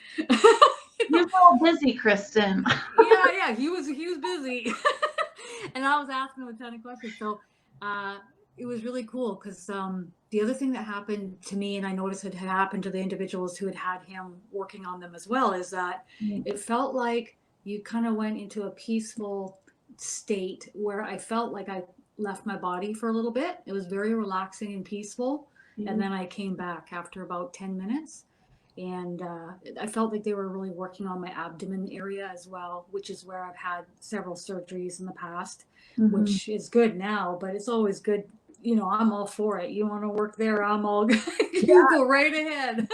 You're all busy, Kristin. Yeah, he was busy. And I was asking him a ton of questions. So it was really cool, because the other thing that happened to me, and I noticed it had happened to the individuals who had him working on them as well, is that it felt like you kind of went into a peaceful state where I felt like I left my body for a little bit. It was very relaxing and peaceful. And then I came back after about 10 minutes. And I felt like they were really working on my abdomen area as well, which is where I've had several surgeries in the past, which is good now, but it's always good. You know, I'm all for it. You want to work there, I'm all good. You go right ahead.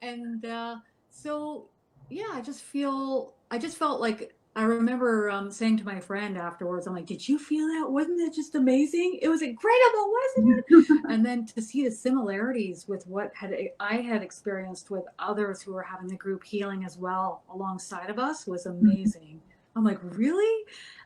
And so, yeah, I just felt like, I remember saying to my friend afterwards, I'm like, did you feel that? Wasn't it just amazing? It was incredible, wasn't it? And then to see the similarities with what I had experienced with others who were having the group healing as well alongside of us was amazing. I'm like, really?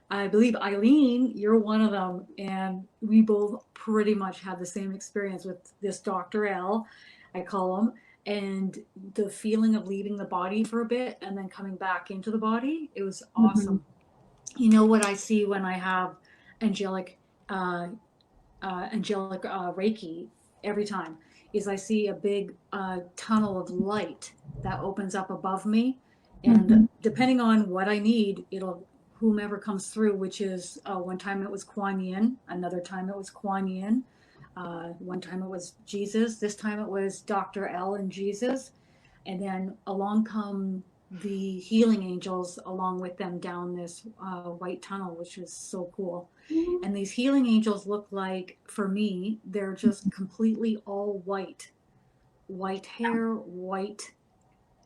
I believe Eileen, you're one of them. And we both pretty much had the same experience with this Dr. L, I call him. And the feeling of leaving the body for a bit and then coming back into the body, it was awesome. You know what I see when I have angelic Reiki every time is I see a big tunnel of light that opens up above me, and depending on what I need, it'll whomever comes through, which is one time it was Kuan Yin, another time it was Kuan Yin. One time it was Jesus. This time it was Dr. L and Jesus. And then along come the healing angels along with them down this white tunnel, which is so cool. And these healing angels look like, for me, they're just completely all white. White hair, white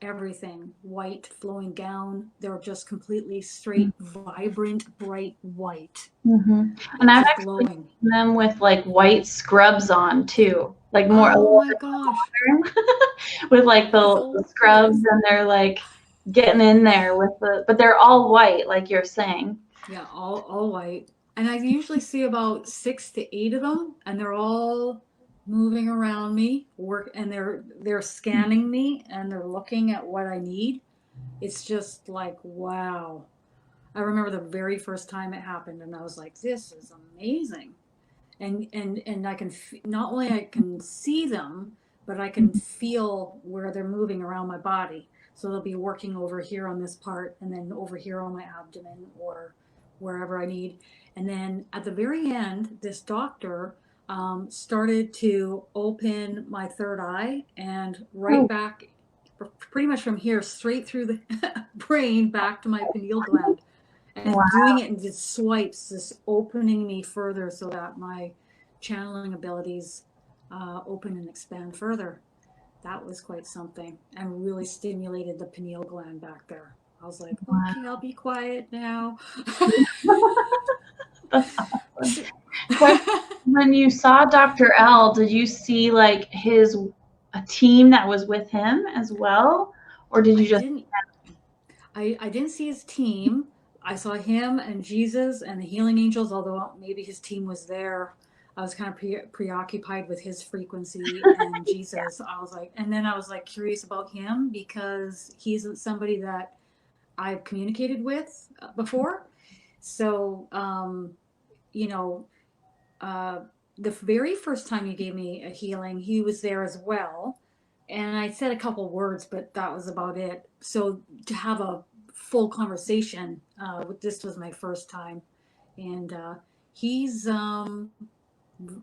everything, white flowing gown. They're just completely straight, vibrant, bright white. And I've actually seen them with like white scrubs on too, like more. Oh my gosh! With like the scrubs, and they're like getting in there with but they're all white, like you're saying. Yeah, all white. And I usually see about 6 to 8 of them, and they're all moving around me, and they're scanning me, and they're looking at what I need. It's just like, wow. I remember the very first time it happened, and I was like, this is amazing. And I can not only I can see them, but I can feel where they're moving around my body. So they'll be working over here on this part, and then over here on my abdomen, or wherever I need. And then at the very end, this doctor started to open my third eye, and right back, pretty much from here, straight through the brain back to my pineal gland. And doing it in just swipes, just opening me further so that my channeling abilities open and expand further. That was quite something, and really stimulated the pineal gland back there. I was like, okay, I'll be quiet now. That's awesome. When you saw Dr. L, did you see like a team that was with him as well, or did you just? I didn't see his team. I saw him and Jesus and the healing angels, although maybe his team was there. I was kind of preoccupied with his frequency and Jesus. I was like curious about him, because he isn't somebody that I've communicated with before. So, the very first time you gave me a healing, he was there as well. And I said a couple words, but that was about it. So to have a full conversation, this was my first time. And he's,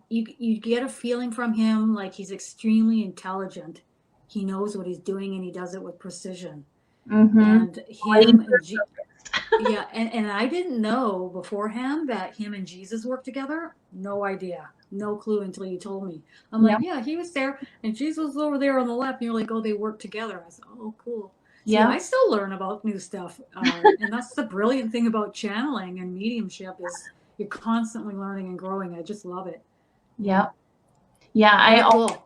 you get a feeling from him like he's extremely intelligent. He knows what he's doing, and he does it with precision. And him and I didn't know beforehand that him and Jesus worked together. No idea, no clue until you told me. I'm like, yeah, he was there, and Jesus was over there on the left. And you're like, oh, they work together. I said, oh, cool. Yeah, I still learn about new stuff, and that's the brilliant thing about channeling and mediumship, is you're constantly learning and growing. I just love it. Yeah, I also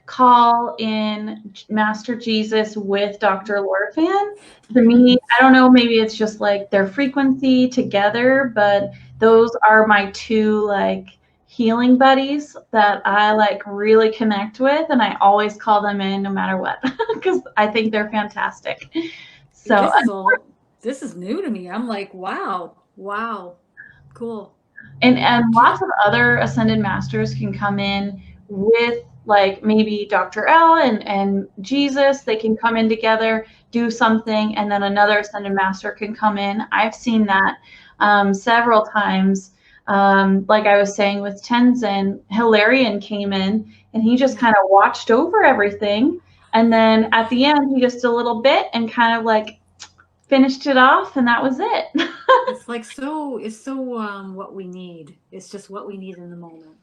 call in Master Jesus with Dr. Lorphan. For me, I don't know, maybe it's just like their frequency together, but those are my two like healing buddies that I like really connect with, and I always call them in no matter what, because I think they're fantastic. So this is new to me. I'm like, wow, cool. And lots of other ascended masters can come in with like maybe Dr. L and Jesus. They can come in together, do something, and then another ascended master can come in. I've seen that several times Like I was saying with Tenzin, Hilarion came in and he just kind of watched over everything. And then at the end, he just a little bit and kind of like finished it off, and that was it. It's like it's so what we need. It's just what we need in the moment.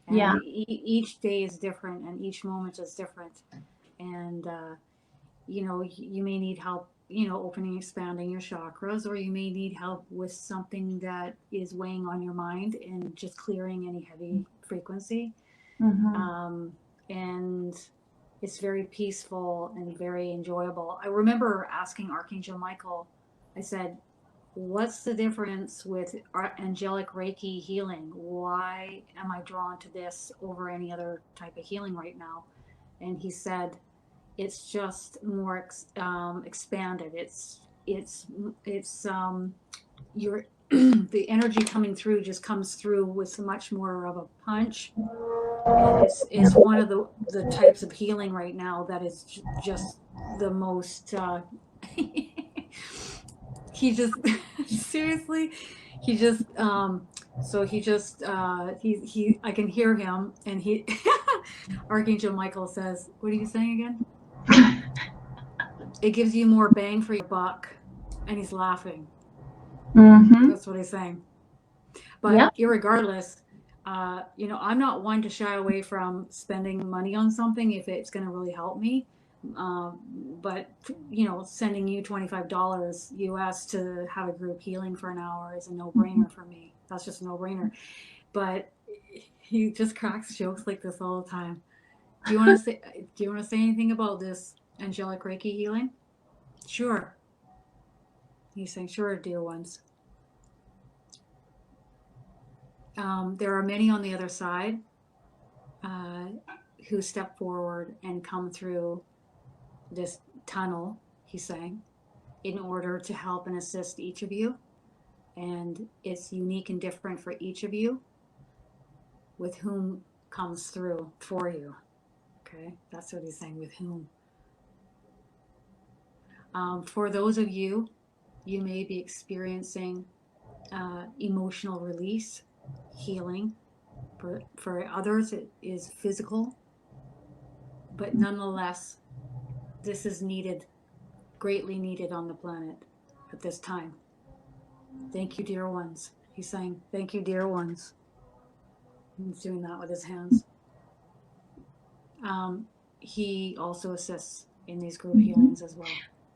And Yeah. Each day is different, and each moment is different. And you know, you may need help, you know, opening, expanding your chakras, or you may need help with something that is weighing on your mind and just clearing any heavy frequency. And it's very peaceful and very enjoyable. I remember asking Archangel Michael, I said, what's the difference with angelic Reiki healing? Why am I drawn to this over any other type of healing right now? And he said, it's just more expanded. It's your the energy coming through just comes through with much more of a punch. And it's one of the types of healing right now that is just the most he just seriously, he just so he just he I can hear him, and he Archangel Michael says, what are you saying again? It gives you more bang for your buck. And he's laughing. That's what he's saying. But irregardless, you know, I'm not one to shy away from spending money on something if it's going to really help me. But, you know, sending you $25 US to have a group healing for an hour is a no-brainer for me. That's just a no-brainer. But he just cracks jokes like this all the time. Do you want to say anything about this angelic Reiki healing? Sure. He's saying, sure, dear ones. There are many on the other side who step forward and come through this tunnel, he's saying, in order to help and assist each of you. And it's unique and different for each of you with whom comes through for you. Okay, that's what he's saying, with whom. For those of you, you may be experiencing emotional release, healing. For others, it is physical. But nonetheless, this is needed, greatly needed on the planet at this time. Thank you, dear ones. He's saying, thank you, dear ones. He's doing that with his hands. He also assists in these group healings as well.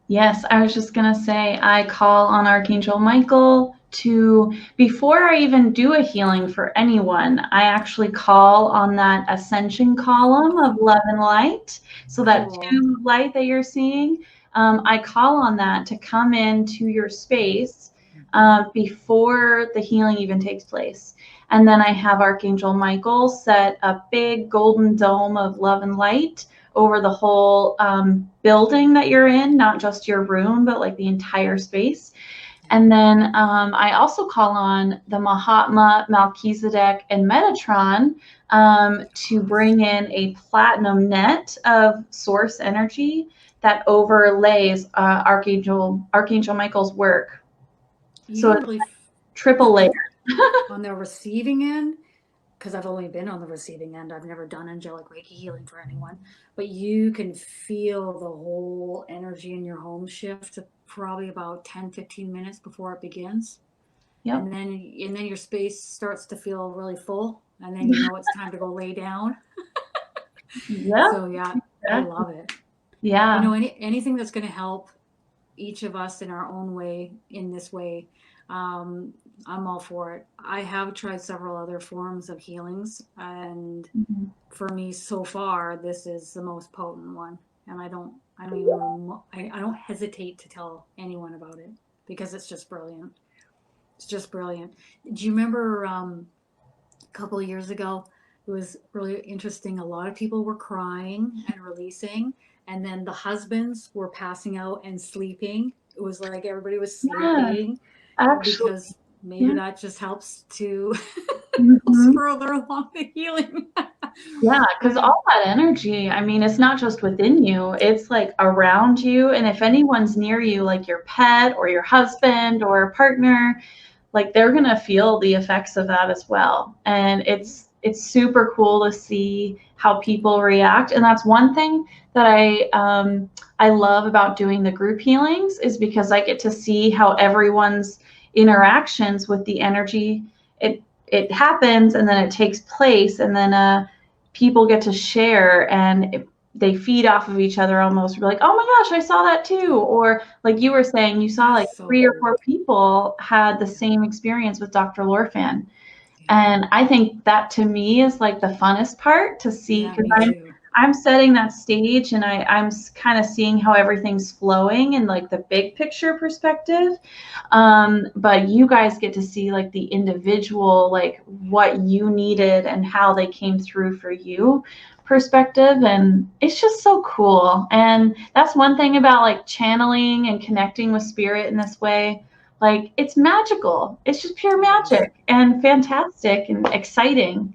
Yes, I was just going to say, I call on Archangel Michael to, before I even do a healing for anyone, I actually call on that ascension column of love and light. So that tube light that you're seeing, I call on that to come into your space before the healing even takes place. And then I have Archangel Michael set a big golden dome of love and light over the whole building that you're in, not just your room, but like the entire space. And then I also call on the Mahatma, Melchizedek, and Metatron to bring in a platinum net of source energy that overlays Archangel Michael's work. So it's like triple layer. On the receiving end, because I've only been on the receiving end, I've never done angelic Reiki healing for anyone, but you can feel the whole energy in your home shift probably about 10-15 minutes before it begins. Yep. And then your space starts to feel really full, and then you know it's time to go lay down. Yeah. So yeah, I love it. Yeah. You know, anything that's going to help each of us in our own way, in this way, I'm all for it. I have tried several other forms of healings, and for me so far, this is the most potent one. And I don't hesitate to tell anyone about it because it's just brilliant. It's just brilliant. Do you remember a couple of years ago? It was really interesting. A lot of people were crying and releasing, and then the husbands were passing out and sleeping. It was like everybody was sleeping. Actually, because maybe that just helps to helps further along the healing. Yeah, because all that energy, I mean, it's not just within you, it's like around you. And if anyone's near you, like your pet or your husband or partner, like they're going to feel the effects of that as well. And it's super cool to see how people react. And that's one thing that I love about doing the group healings, is because I get to see how everyone's interactions with the energy, it happens and then it takes place, and then people get to share, and they feed off of each other almost. We're like, oh my gosh, I saw that too. Or like you were saying, you saw like So 3 or cool. 4 people had the same experience with Dr. Lorphan. And I think that to me is like the funnest part to see, Yeah, because me too. I'm setting that stage, and I'm kind of seeing how everything's flowing in like the big picture perspective. But you guys get to see like the individual, like what you needed and how they came through for you perspective. And it's just so cool. And that's one thing about like channeling and connecting with spirit in this way. Like, it's magical. It's just pure magic and fantastic and exciting.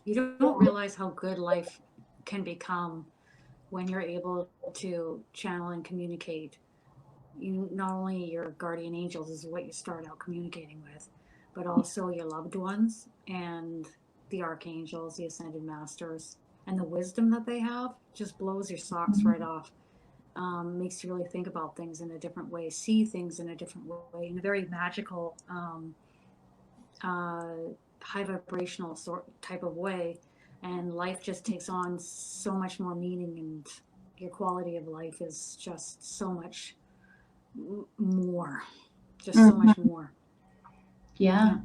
You don't realize how good life can become when you're able to channel and communicate. You not only your guardian angels is what you start out communicating with, but also your loved ones and the archangels, the ascended masters, and the wisdom that they have just blows your socks right off. Makes you really think about things in a different way, see things in a different way, in a very magical, uh, high vibrational sort type of way, and life just takes on so much more meaning, and your quality of life is just so much more, just so much more. Yeah.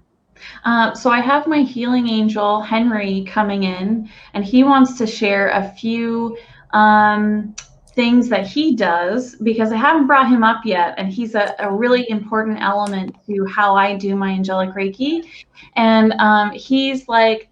So I have my healing angel, Henry, coming in, and he wants to share a few things that he does, because I haven't brought him up yet, and he's a really important element to how I do my Angelic Reiki. And he's like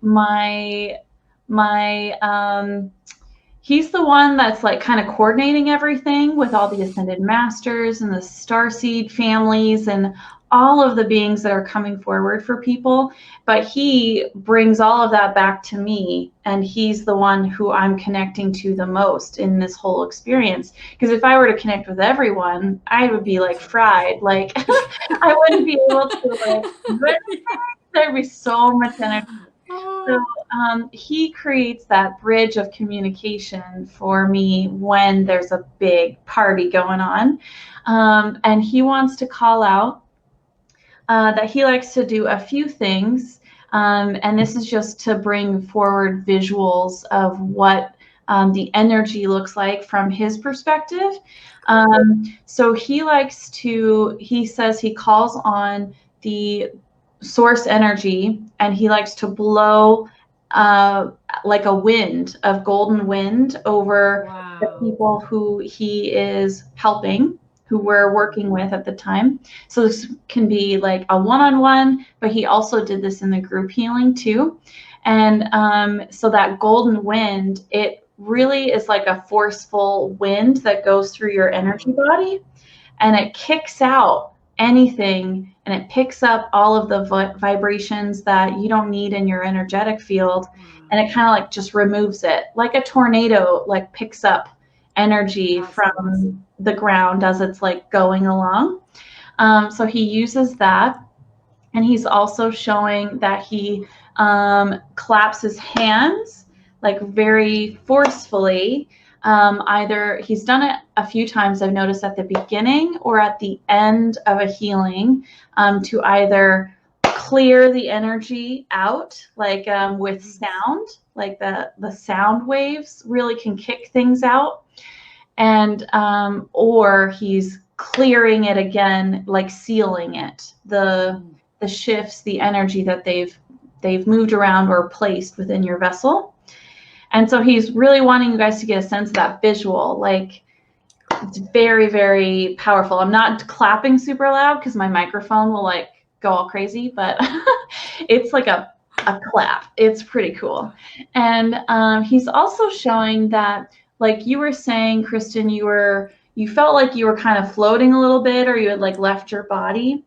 he's the one that's like kind of coordinating everything with all the ascended masters and the starseed families and all of the beings that are coming forward for people. But he brings all of that back to me, and he's the one who I'm connecting to the most in this whole experience. Because if I were to connect with everyone, I would be like fried. Like I wouldn't be able to like, there'd be so much energy. So he creates that bridge of communication for me when there's a big party going on. And he wants to call out that he likes to do a few things. And this is just to bring forward visuals of what the energy looks like from his perspective. So he says he calls on the source energy, and he likes to blow like a wind of golden wind over the people who he is helping, who we're working with at the time. So this can be like a one-on-one, but he also did this in the group healing too. And so that golden wind, it really is like a forceful wind that goes through your energy body, and it kicks out anything, and it picks up all of the vibrations that you don't need in your energetic field, and it kind of like just removes it, like a tornado like picks up energy from the ground as it's like going along. So he uses that, and he's also showing that he claps his hands like very forcefully. Either he's done it a few times, I've noticed, at the beginning or at the end of a healing, to either clear the energy out, like with sound, like the sound waves really can kick things out, and or he's clearing it again, like sealing it, the shifts, the energy that they've moved around or placed within your vessel. And so he's really wanting you guys to get a sense of that visual. Like, it's very, very powerful. I'm not clapping super loud because my microphone will like go all crazy, but it's like a clap. It's pretty cool. And he's also showing that, like you were saying, Kristin, you felt like you were kind of floating a little bit, or you had like left your body.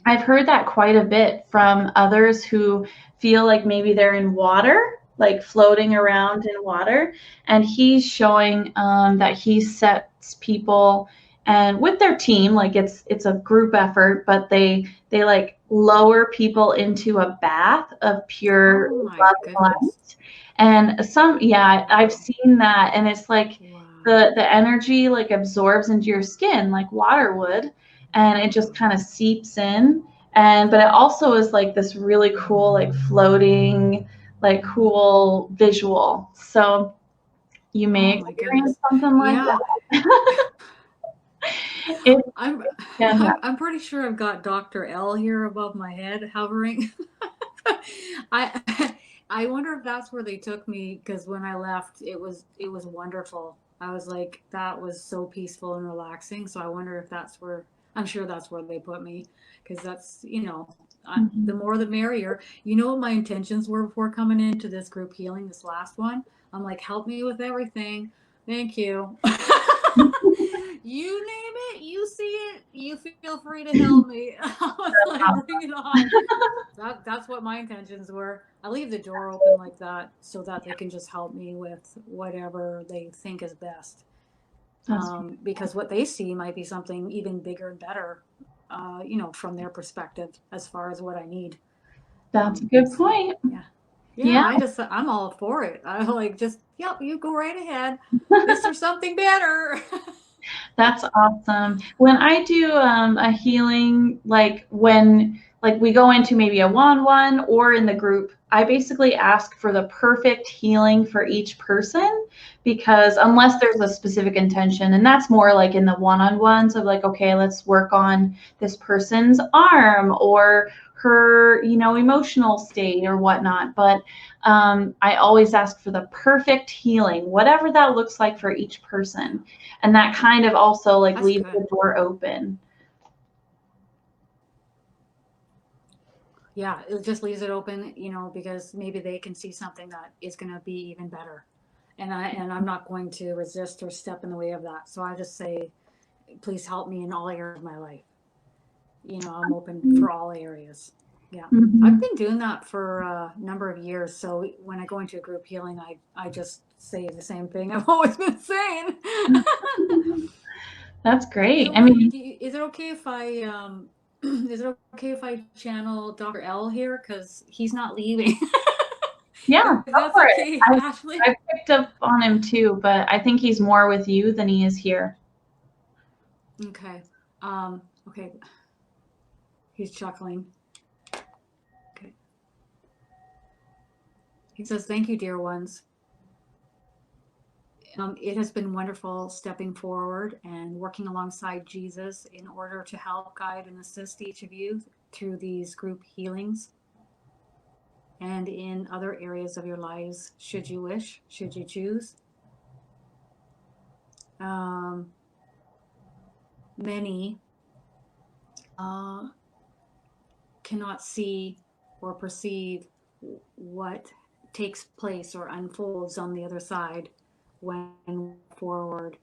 I've heard that quite a bit from others who feel like maybe they're in water, like floating around in water. And he's showing that he sets people and with their team, like it's a group effort, but they like lower people into a bath of pure Oh my love and goodness. light. And I've seen that, and it's like Wow. the energy like absorbs into your skin like water would, and it just kind of seeps in. And but it also is like this really cool like floating like cool visual. So you may Oh my goodness. experience something like Yeah. that. It, I'm yeah, I'm pretty sure I've got Dr. L here above my head hovering. I I wonder if that's where they took me, because when I left it was wonderful. I was like, that was so peaceful and relaxing. So I wonder if that's where, I'm sure that's where they put me, because that's, the mhm. more the merrier. You know what my intentions were before coming into this group healing, this last one? I'm like, help me with everything. Thank you. You name it, you see it, you feel free to help me. I was like, bring it on. That's what my intentions were. I leave the door open like that so that they can just help me with whatever they think is best. That's Because what they see might be something even bigger and better, from their perspective as far as what I need. that's a good So point. yeah, yeah. Yeah. I'm all for it. I like, just, yep, you go right ahead. Is there something better? That's awesome. When I do a healing, like when like we go into maybe a one-on-one or in the group, I basically ask for the perfect healing for each person, because unless there's a specific intention, and that's more like in the one-on-ones of like, okay, let's work on this person's arm or her, emotional state or whatnot. But I always ask for the perfect healing, whatever that looks like for each person. And that kind of also like That's leaves good. the door open. Yeah, it just leaves it open, because maybe they can see something that is going to be even better. And I'm not going to resist or step in the way of that. So I just say, please help me in all areas of my life. I'm open for all areas. Yeah. I've Mhm. been doing that for a number of years. So when I go into a group healing, I just say the same thing I've always been saying. That's You great. know I what? mean, Is it okay if I is it okay if I channel Dr. L here, because he's not leaving? yeah, If go that's for it. okay, Ashley. I've picked up on him too, but I think he's more with you than he is here. Okay. Okay. He's chuckling. Okay. He says, "Thank you, dear ones. It has been wonderful stepping forward and working alongside Jesus in order to help guide and assist each of you through these group healings and in other areas of your lives, should you wish, should you choose. Many cannot see or perceive what takes place or unfolds on the other side when forward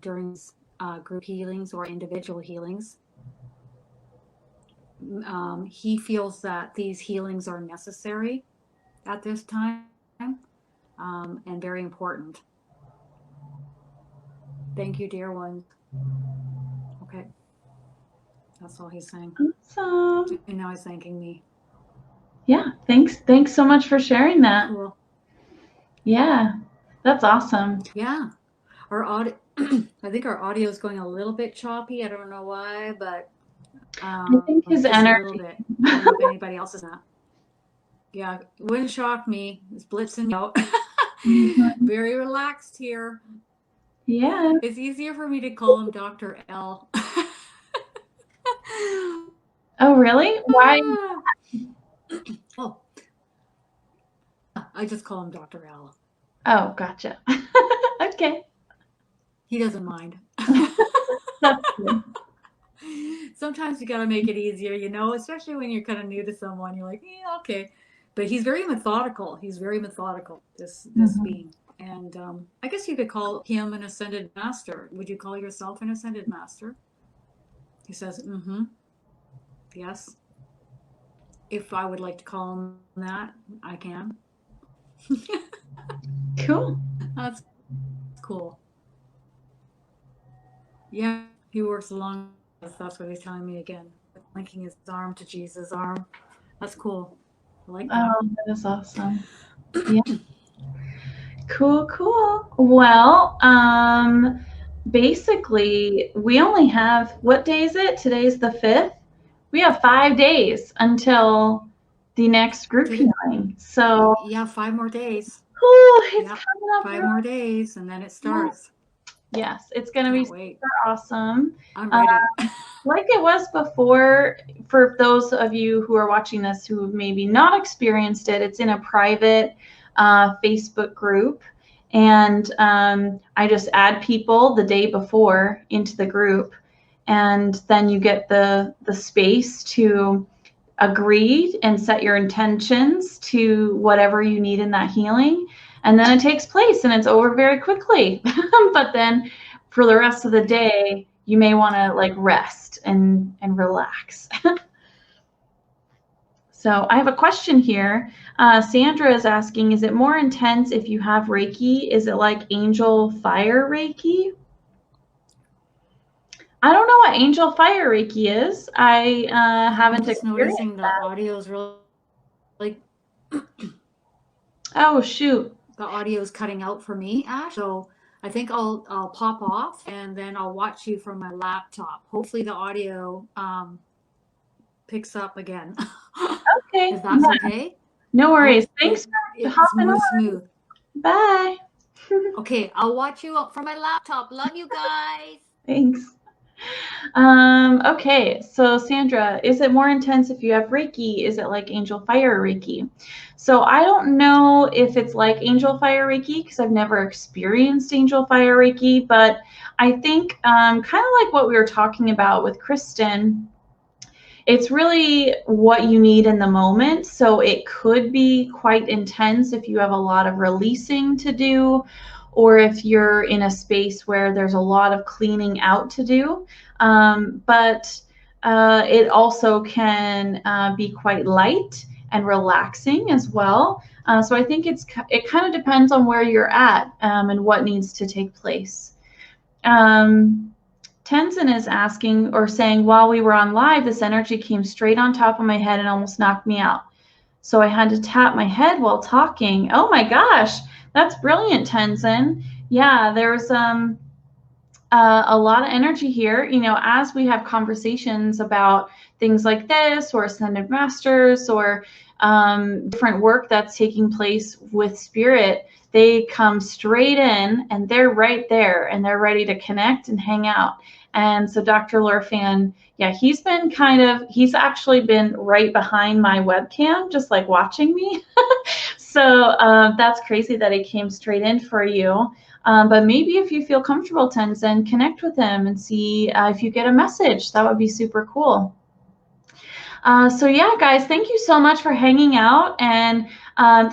during group healings or individual healings. He feels that these healings are necessary at this time, and very important. Thank you, dear ones." Okay, that's all he's saying. Awesome. And now he's thanking me. Yeah, thanks so much for sharing that. Cool. Yeah, that's awesome. Yeah. Our audio, I think our audio is going a little bit choppy. I don't know why, but I think his just a energy. little bit. I don't know if anybody else is not. Yeah, it wouldn't shock me. It's blitzing out. Mhm. Very relaxed here. Yeah. It's easier for me to call him Dr. L. Oh, really? Why? Oh, I just call him Dr. L. Oh, gotcha. Okay. He doesn't mind. That's good. Sometimes you gotta make it easier, especially when you're kind of new to someone. You're like, yeah, okay. But he's very methodical. He's very methodical, this Mhm. being. And I guess you could call him an ascended master. Would you call yourself an ascended master? He says, mm-hmm, yes. If I would like to call him that, I can. Cool. That's cool. Yeah. He works along with us. That's what he's telling me again. Linking his arm to Jesus' arm. That's cool. I like that. Oh, that is awesome. Yeah. Cool, cool. Well, basically, we only have, what day is it? Today's the 5th. We have 5 days until the next group healing. So, yeah, 5 more days. It's yep. coming up. 5 more days, and then it starts. Yes, it's going to be super awesome. I'm ready. Like it was before, for those of you who are watching this who have maybe not experienced it, it's in a private Facebook group. And I just add people the day before into the group. And then you get the space to agree and set your intentions to whatever you need in that healing. And then it takes place and it's over very quickly. But then for the rest of the day, you may want to like rest and relax. So I have a question here. Sandra is asking, is it more intense if you have Reiki? Is it like angel fire Reiki? I don't know what angel fire Reiki is. I haven't just noticing the audio is really like. Oh shoot! The audio is cutting out for me, Ash. So I think I'll pop off and then I'll watch you from my laptop. Hopefully the audio picks up again. Okay. If that's okay. No worries. Thanks for hopping on. Smooth. Bye. Okay, I'll watch you from my laptop. Love you guys. Thanks. Okay, so Sandra, is it more intense if you have Reiki? Is it like angel fire Reiki? So I don't know if it's like angel fire Reiki because I've never experienced angel fire Reiki, but I think kind of like what we were talking about with Kristin, it's really what you need in the moment. So it could be quite intense if you have a lot of releasing to do, or if you're in a space where there's a lot of cleaning out to do. But it also can be quite light and relaxing as well. So I think it kind of depends on where you're at and what needs to take place. Tenzin is asking or saying, while we were on live, this energy came straight on top of my head and almost knocked me out. So I had to tap my head while talking. Oh my gosh, that's brilliant, Tenzin. Yeah, there's a lot of energy here. You know, as we have conversations about things like this or Ascended Masters or different work that's taking place with Spirit, they come straight in and they're right there and they're ready to connect and hang out. And so Dr. Lorphan, yeah, he's actually been right behind my webcam, just like watching me. So that's crazy that he came straight in for you. But maybe if you feel comfortable, Tenzin, connect with him and see if you get a message. That would be super cool. So yeah, guys, thank you so much for hanging out. And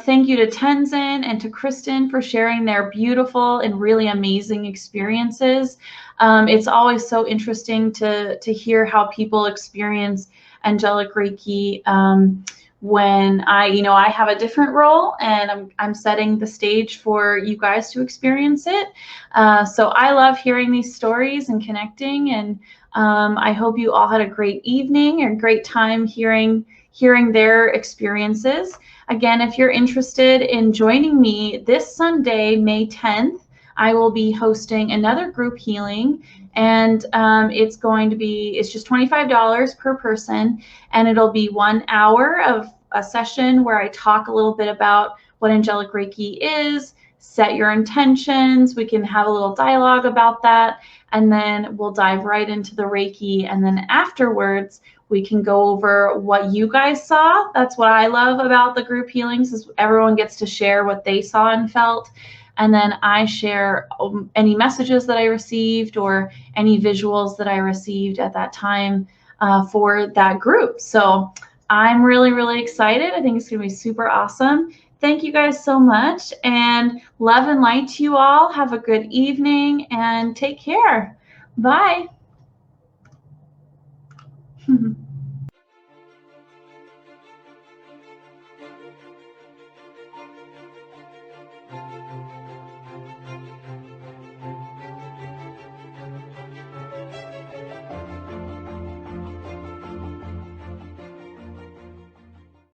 thank you to Tenzin and to Kristin for sharing their beautiful and really amazing experiences. It's always so interesting to hear how people experience Angelic Reiki when I have a different role and I'm setting the stage for you guys to experience it. So I love hearing these stories and connecting, and I hope you all had a great evening and great time hearing their experiences. Again, if you're interested in joining me this Sunday, May 10th, I will be hosting another group healing, and it's just $25 per person, and it'll be 1 hour of a session where I talk a little bit about what Angelic Reiki is, set your intentions, we can have a little dialogue about that, and then we'll dive right into the Reiki, and then afterwards we can go over what you guys saw. That's what I love about the group healings, is everyone gets to share what they saw and felt. And then I share any messages that I received or any visuals that I received at that time for that group. So I'm really, really excited. I think it's going to be super awesome. Thank you guys so much, and love and light to you all. Have a good evening and take care. Bye.